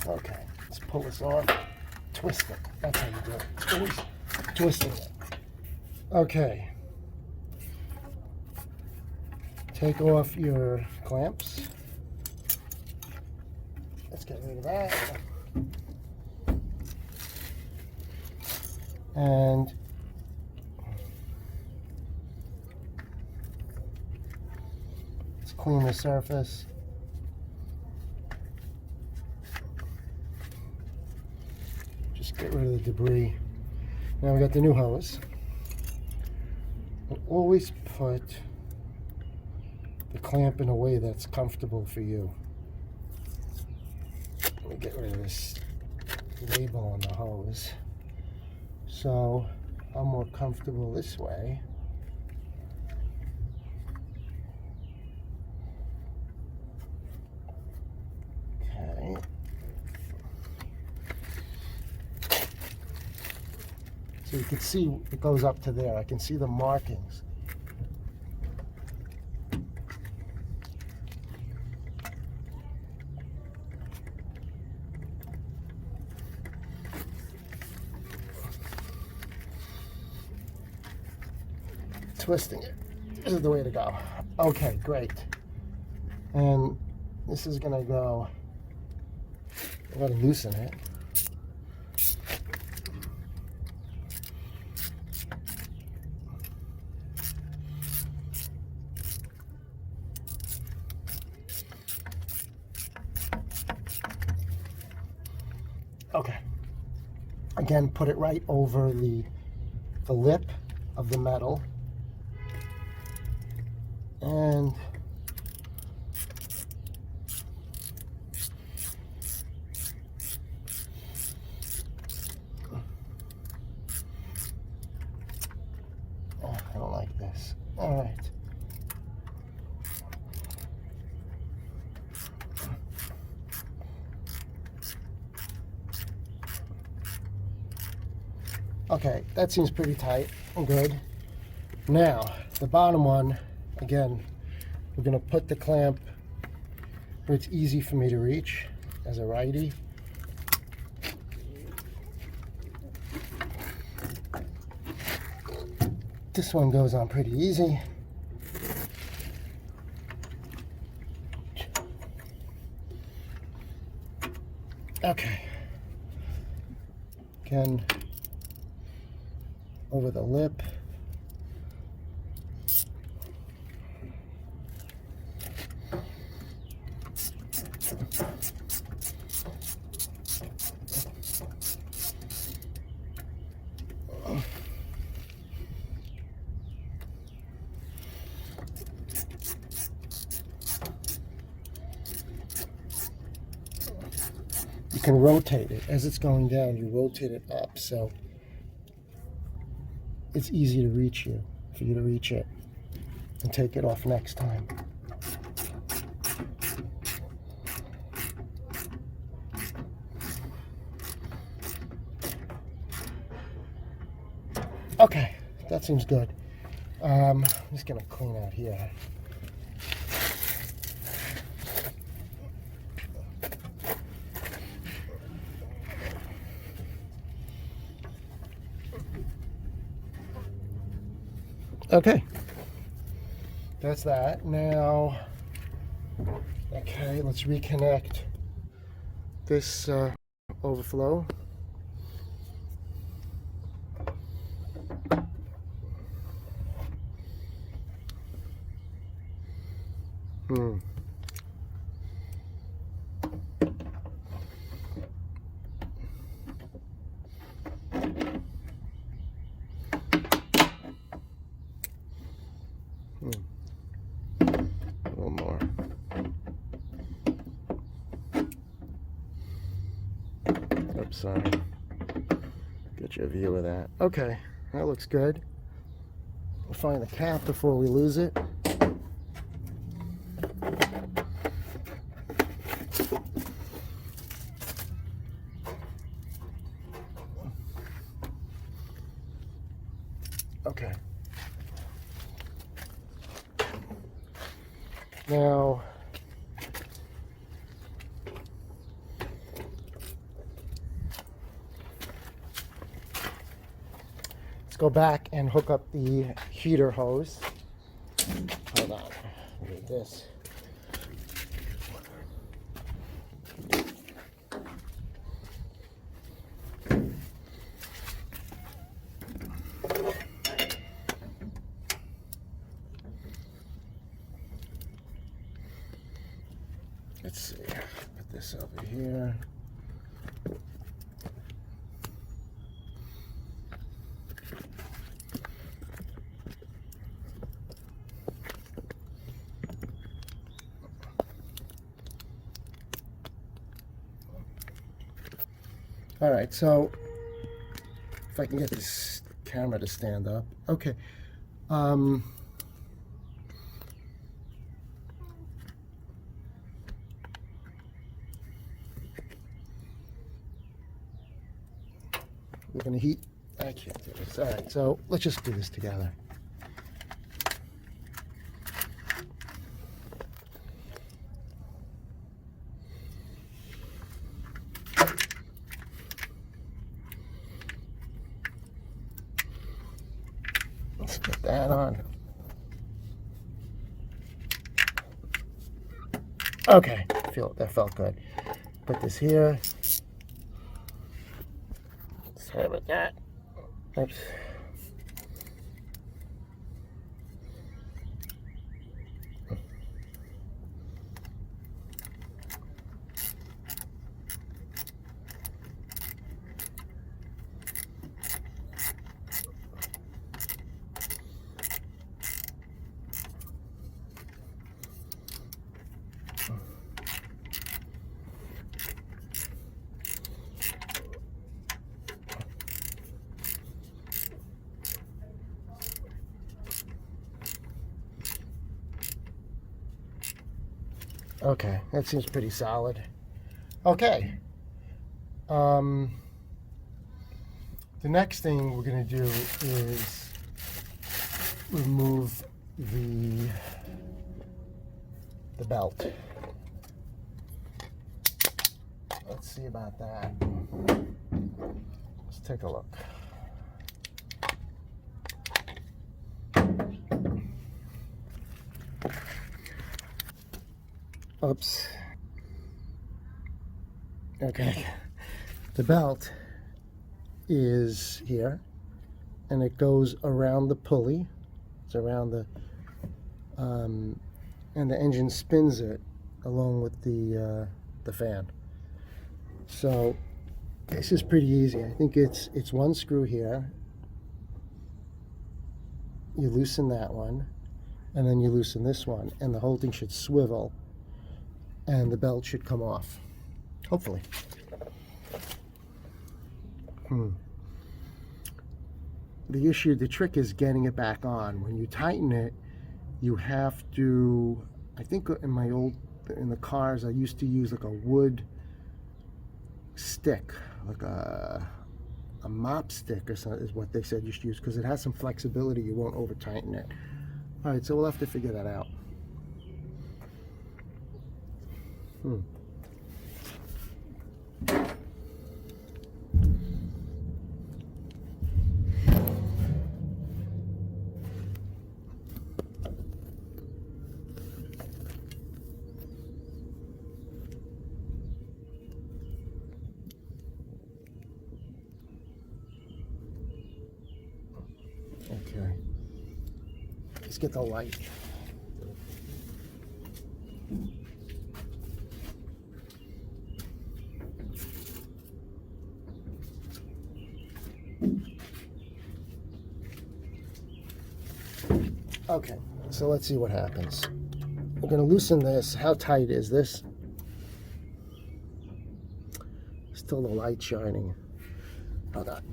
Speaker 1: Okay, let's pull this off. Twist it. That's how you do it. Always twisting it. Okay. Take off your clamps. Let's get rid of that. And let's clean the surface. Just get rid of the debris. Now we got the new hose. But always put the clamp in a way that's comfortable for you. Let me get rid of this label on the hose. So I'm more comfortable this way. Okay. So you can see it goes up to there. I can see the markings. Twisting it. This is the way to go. Okay, great. And this is gonna go, I gotta loosen it. Okay. Again, put it right over the lip of the metal. And oh, I don't like this. All right. Okay, that seems pretty tight and good. Now, the bottom one, again, we're going to put the clamp where it's easy for me to reach as a righty. This one goes on pretty easy. Okay. Again, over the lip. you can rotate it. As it's going down, you rotate it up, so it's easy to reach you, for you to reach it and take it off next time. Okay, that seems good. I'm just gonna clean out here. Okay, that's that. Now, okay, let's reconnect this overflow. A little more. Oops, sorry. Get you a view of that. Okay, that looks good. We'll find the cap before we lose it. Okay. Now, let's go back and hook up the heater hose. Hold on, need this. Let's see, put this over here. All right, so if I can get this camera to stand up. Okay. We're going to heat. I can't do this. All right, so let's just do this together. Let's put that on. Okay, that felt good. Put this here. Sorry about that. Oops. Okay, that seems pretty solid. Okay. The next thing we're going to do is remove the belt. Let's see about that. Let's take a look. Oops. Okay. The belt is here, and it goes around the pulley. It's around the, and the engine spins it along with the fan. So this is pretty easy. I think it's one screw here. You loosen that one, and then you loosen this one, and the whole thing should swivel, and the belt should come off, hopefully. The issue, the trick is getting it back on. When you tighten it, you have to, I think in the cars, I used to use like a wood stick, like a mop stick or something is what they said you should use, because it has some flexibility. You won't over tighten it. All right, so we'll have to figure that out. Okay, let's get the light. Okay, so let's see what happens. We're going to loosen this. How tight is this? Still the light shining. Hold on.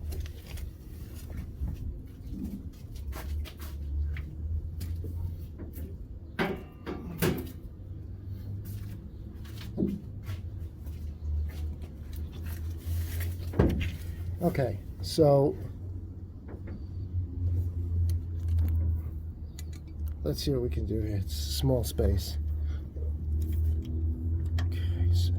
Speaker 1: Okay, so let's see what we can do here. It's a small space. Okay, so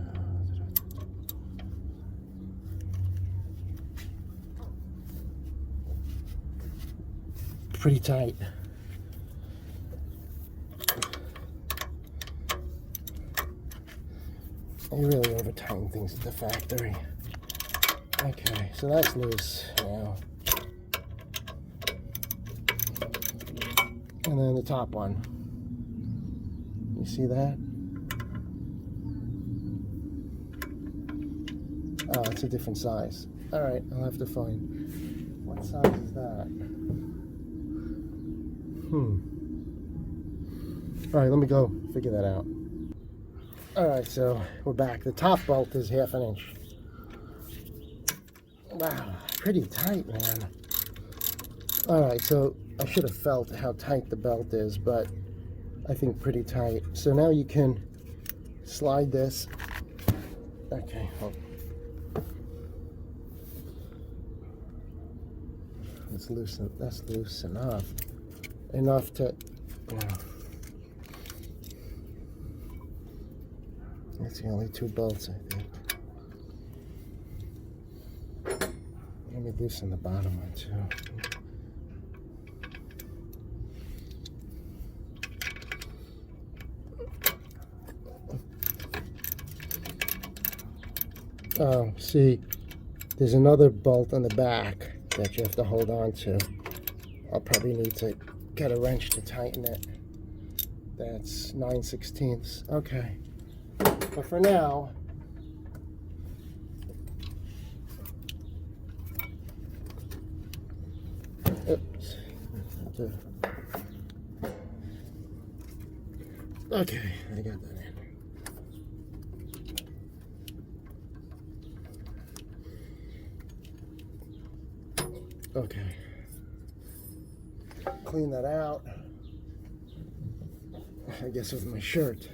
Speaker 1: pretty tight. You really over tighten things at the factory. Okay, so that's loose now. And then the top one. You see that? Oh, it's a different size. All right, I'll have to find. What size is that? All right, let me go figure that out. All right, so we're back. The top bolt is 1/2 inch. Wow, pretty tight, man. All right, so I should have felt how tight the belt is, but I think pretty tight. So now you can slide this. Okay, hold. It's loosen. That's loose enough. Enough to, that's the only 2 bolts, I think. Let me loosen the bottom one too. Oh, see, there's another bolt on the back that you have to hold on to. I'll probably need to get a wrench to tighten it. That's 9/16. Okay. But for now, oops. Okay, I got that in. Okay. Clean that out. I guess with my shirt.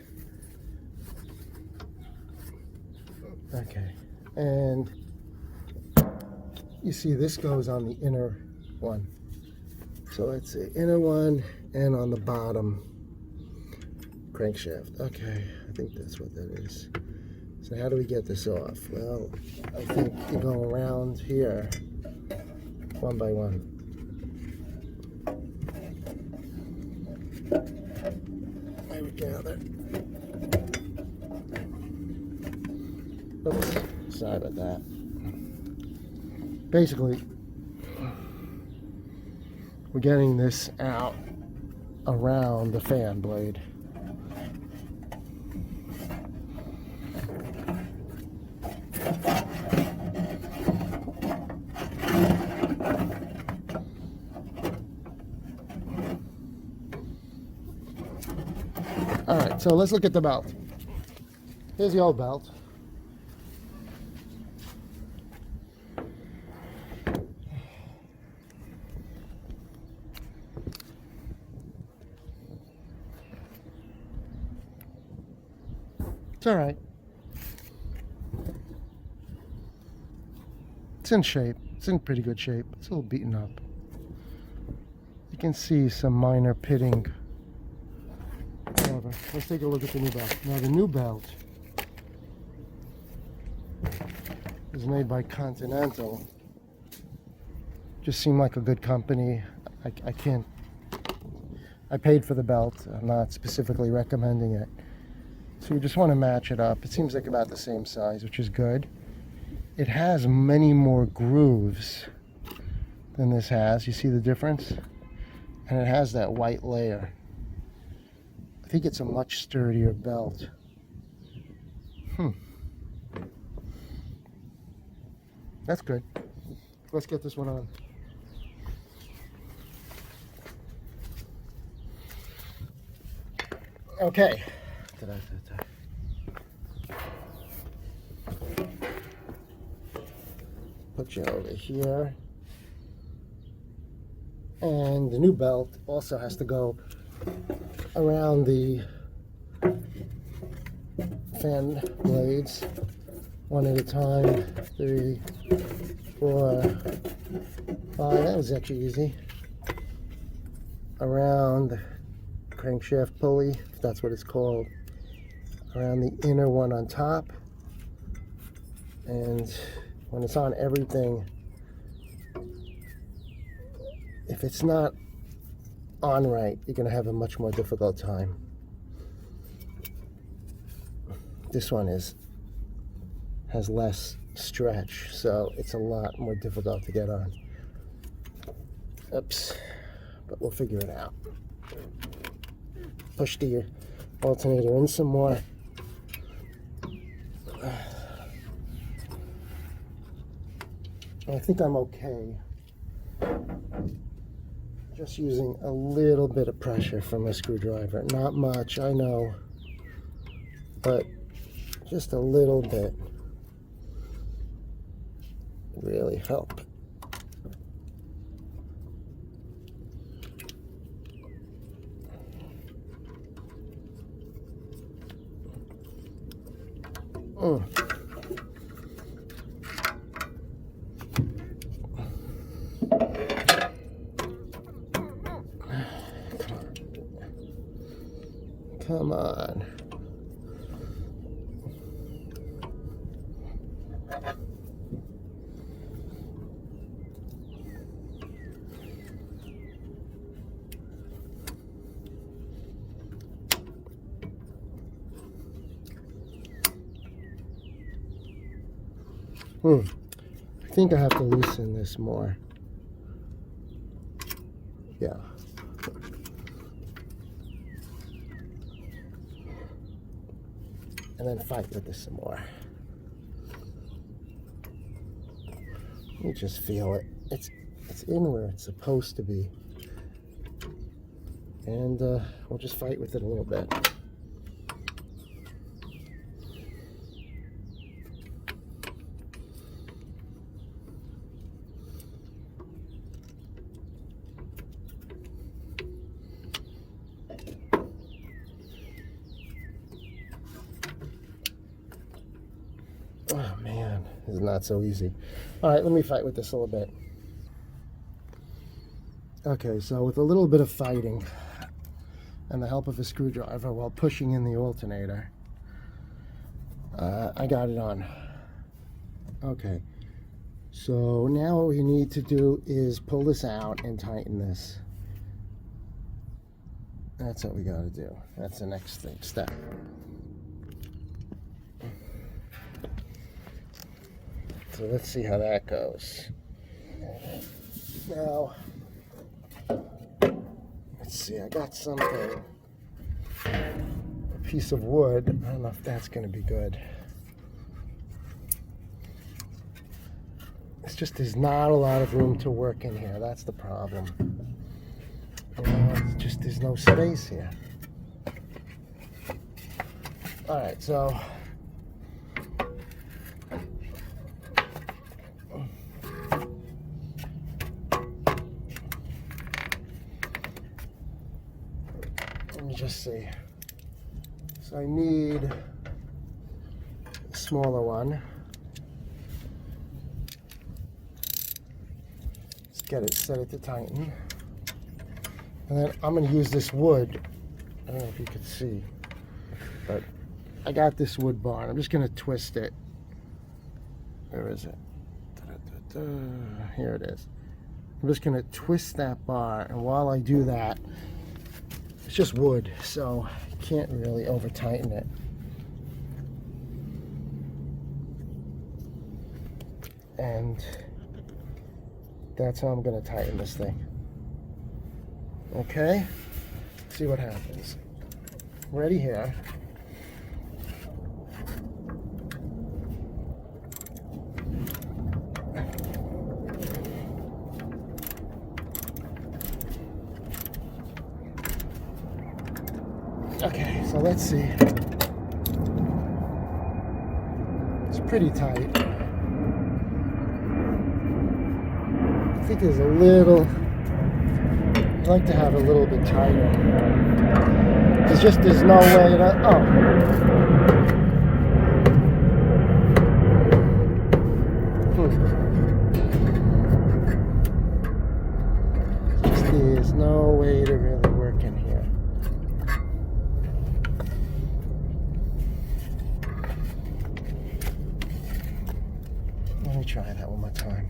Speaker 1: Okay. And you see this goes on the inner one. So it's the inner one and on the bottom crankshaft. Okay, I think that's what that is. So how do we get this off? Well, I think you go around here one by one. There we go. There. Oops, sorry about that. Basically, we're getting this out around the fan blade. All right, so let's look at the belt. Here's the old belt. It's all right. It's in shape. It's in pretty good shape. It's a little beaten up. You can see some minor pitting. Whatever. Let's take a look at the new belt. Now the new belt is made by Continental. Just seemed like a good company. I paid for the belt. I'm not specifically recommending it. So you just want to match it up. It seems like about the same size, which is good. It has many more grooves than this has. You see the difference? And it has that white layer. I think it's a much sturdier belt. That's good. Let's get this one on. Okay. Put you over here. And the new belt also has to go around the fan blades one at a time. 3, 4, 5. That was actually easy. Around the crankshaft pulley, if that's what it's called. Around the inner one on top. And when it's on everything, if it's not on right, you're going to have a much more difficult time. This one has less stretch, so it's a lot more difficult to get on. Oops, but we'll figure it out. Push the alternator in some more. I think I'm okay. Just using a little bit of pressure from a screwdriver. Not much, I know, but just a little bit really help. Come on. I think I have to loosen this more. Yeah. And then fight with this some more. You just feel it. It's in where it's supposed to be. And we'll just fight with it a little bit. Oh man, this is not so easy. All right, let me fight with this a little bit. Okay, so with a little bit of fighting and the help of a screwdriver while pushing in the alternator, I got it on. Okay, so now what we need to do is pull this out and tighten this. That's what we got to do. That's the next step. So let's see how that goes. Now, let's see, I got something, a piece of wood. I don't know if that's going to be good. It's just there's not a lot of room to work in here. That's the problem. You know, it's just there's no space here. All right, so let me just see. So I need smaller one. Let's get it, set it to tighten. And then I'm going to use this wood. I don't know if you can see, but I got this wood bar, and I'm just going to twist it. Where is it? Here it is. I'm just going to twist that bar, and while I do that, it's just wood, so I can't really over tighten it. And that's how I'm going to tighten this thing. Okay, see what happens. Ready here. Okay, so let's see. It's pretty tight. I think there's a little, I'd like to have a little bit tighter. There's no way that, there's no way to really work in here. Let me try that one more time.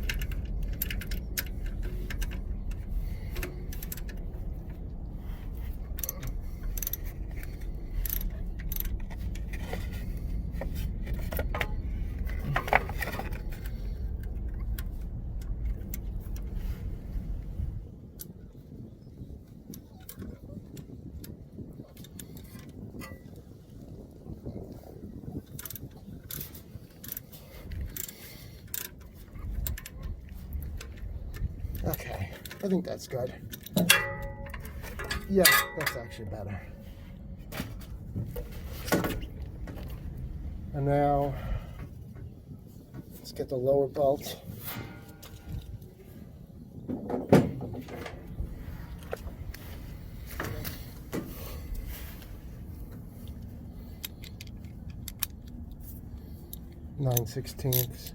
Speaker 1: Okay, I think that's good. Yeah, that's actually better. And now, let's get the lower bolt. (9/16).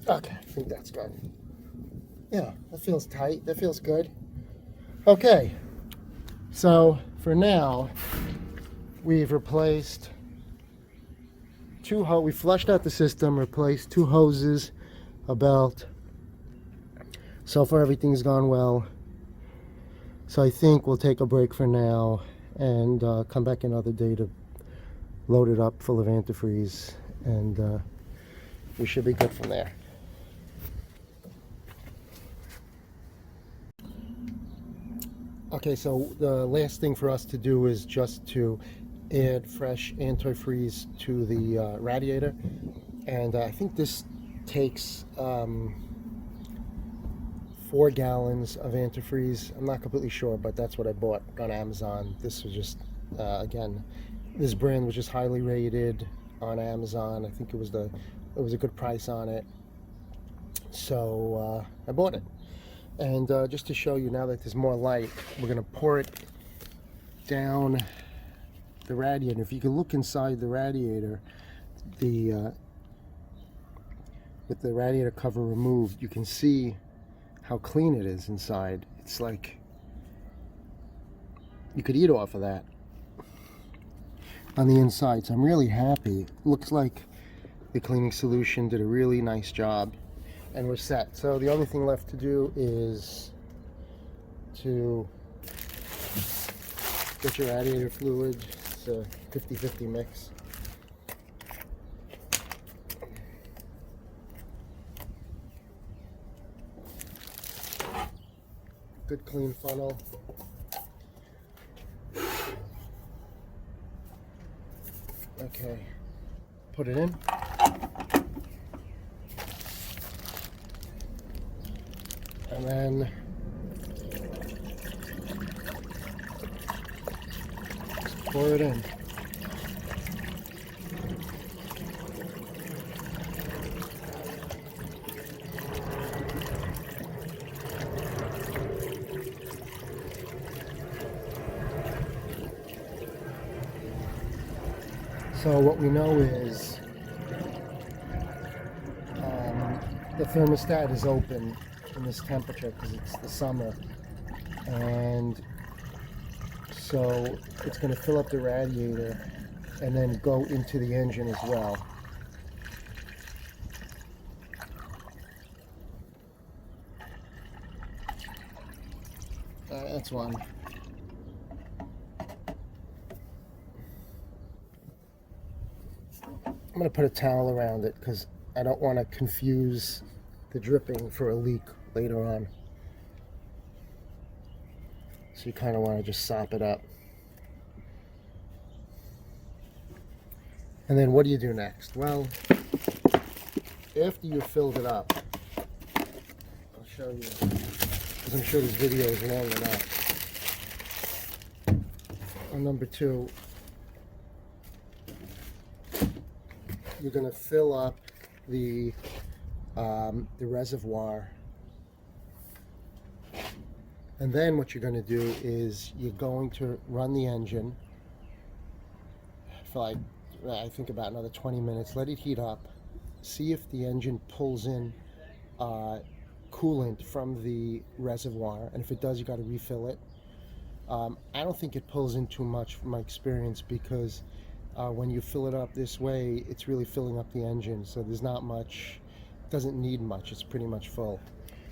Speaker 1: Okay, I think that's good. Yeah, that feels tight. That feels good. Okay, so for now, we've replaced we flushed out the system, replaced 2 hoses, a belt. So far, everything's gone well. So I think we'll take a break for now and come back another day to load it up full of antifreeze, and we should be good from there. Okay, so the last thing for us to do is just to add fresh antifreeze to the radiator, and I think this takes 4 gallons of antifreeze. I'm not completely sure, but that's what I bought on Amazon. This was just again, this brand was just highly rated on Amazon. I think it was a good price on it, so I bought it. And just to show you, now that there's more light, we're going to pour it down the radiator. If you can look inside the radiator, with the radiator cover removed, you can see how clean it is inside. It's like you could eat off of that on the inside. So I'm really happy. Looks like the cleaning solution did a really nice job, and we're set. So the only thing left to do is to get your radiator fluid. It's a 50-50 mix. Good clean funnel. Okay, put it in. And then just pour it in. So what we know is the thermostat is open in this temperature because it's the summer, and so it's going to fill up the radiator and then go into the engine as well. That's one. I'm going to put a towel around it because I don't want to confuse the dripping for a leak later on. So you kind of want to just sop it up. And then what do you do next? Well, after you filled it up, I'll show you, because I'm sure this video is long enough. On number 2, you're going to fill up the reservoir, and then what you're going to do is you're going to run the engine for I think about another 20 minutes. Let it heat up. See if the engine pulls in coolant from the reservoir, and if it does, you got to refill it. I don't think it pulls in too much from my experience, because when you fill it up this way, it's really filling up the engine, so there's not much, doesn't need much, it's pretty much full.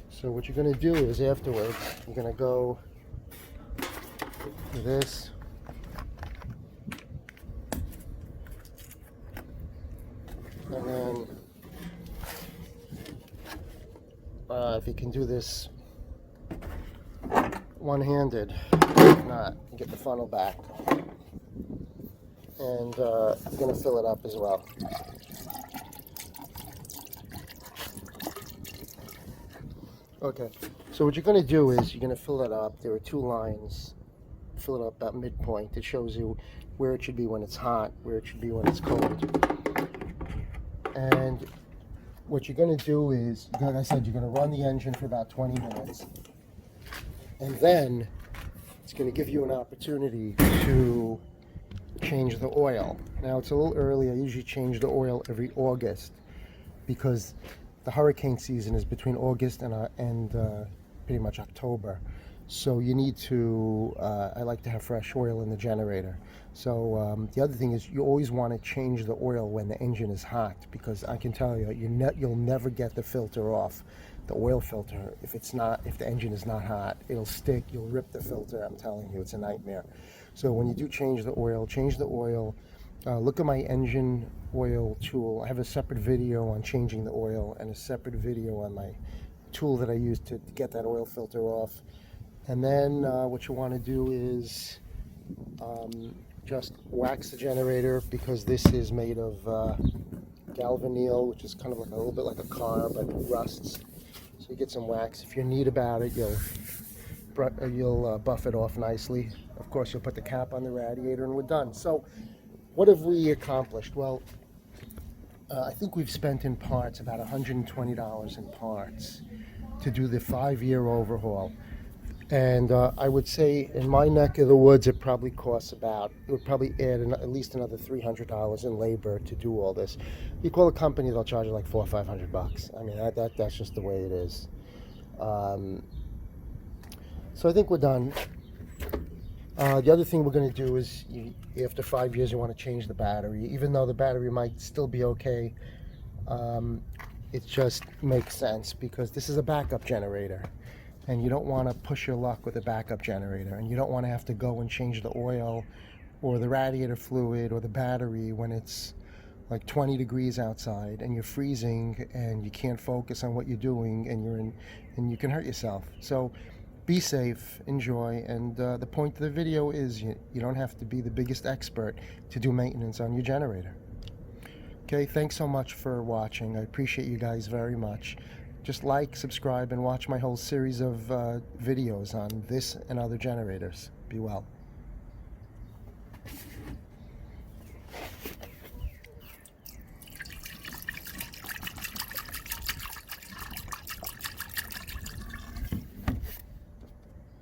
Speaker 1: So what you're going to do is afterwards, you're going to go to this, and then if you can do this one-handed, if not, you get the funnel back, and you're going to fill it up as well. Okay, so what you're going to do is you're going to fill it up. There are 2 lines. Fill it up about midpoint. It shows you where it should be when it's hot, where it should be when it's cold. And what you're going to do is, like I said, you're going to run the engine for about 20 minutes. And then it's going to give you an opportunity to change the oil. Now, it's a little early. I usually change the oil every August, because the hurricane season is between August and pretty much October. So you need to, I like to have fresh oil in the generator. So the other thing is, you always want to change the oil when the engine is hot, because I can tell you, you'll never get the filter off, the oil filter, if the engine is not hot. It'll stick, you'll rip the filter, I'm telling you, it's a nightmare. So when you do change the oil, look at my engine oil tool. I have a separate video on changing the oil, and a separate video on my tool that I use to get that oil filter off. And then what you want to do is just wax the generator, because this is made of galvanneal, which is kind of like a little bit like a car, but it rusts. So you get some wax. If you're neat about it, you'll buff it off nicely. Of course, you'll put the cap on the radiator, and we're done. So what have we accomplished? Well, I think we've spent in parts about $120 in parts to do the 5-year overhaul. And I would say in my neck of the woods, it probably costs it would probably add at least another $300 in labor to do all this. You call a company, they'll charge you like $400 or $500. I mean, that's just the way it is. So I think we're done. The other thing we're going to do is, after 5 years, you want to change the battery. Even though the battery might still be okay, it just makes sense, because this is a backup generator, and you don't want to push your luck with a backup generator, and you don't want to have to go and change the oil or the radiator fluid or the battery when it's like 20 degrees outside and you're freezing and you can't focus on what you're doing, and you can hurt yourself. So be safe, enjoy, and the point of the video is you don't have to be the biggest expert to do maintenance on your generator. Okay, thanks so much for watching. I appreciate you guys very much. Just like, subscribe, and watch my whole series of videos on this and other generators. Be well.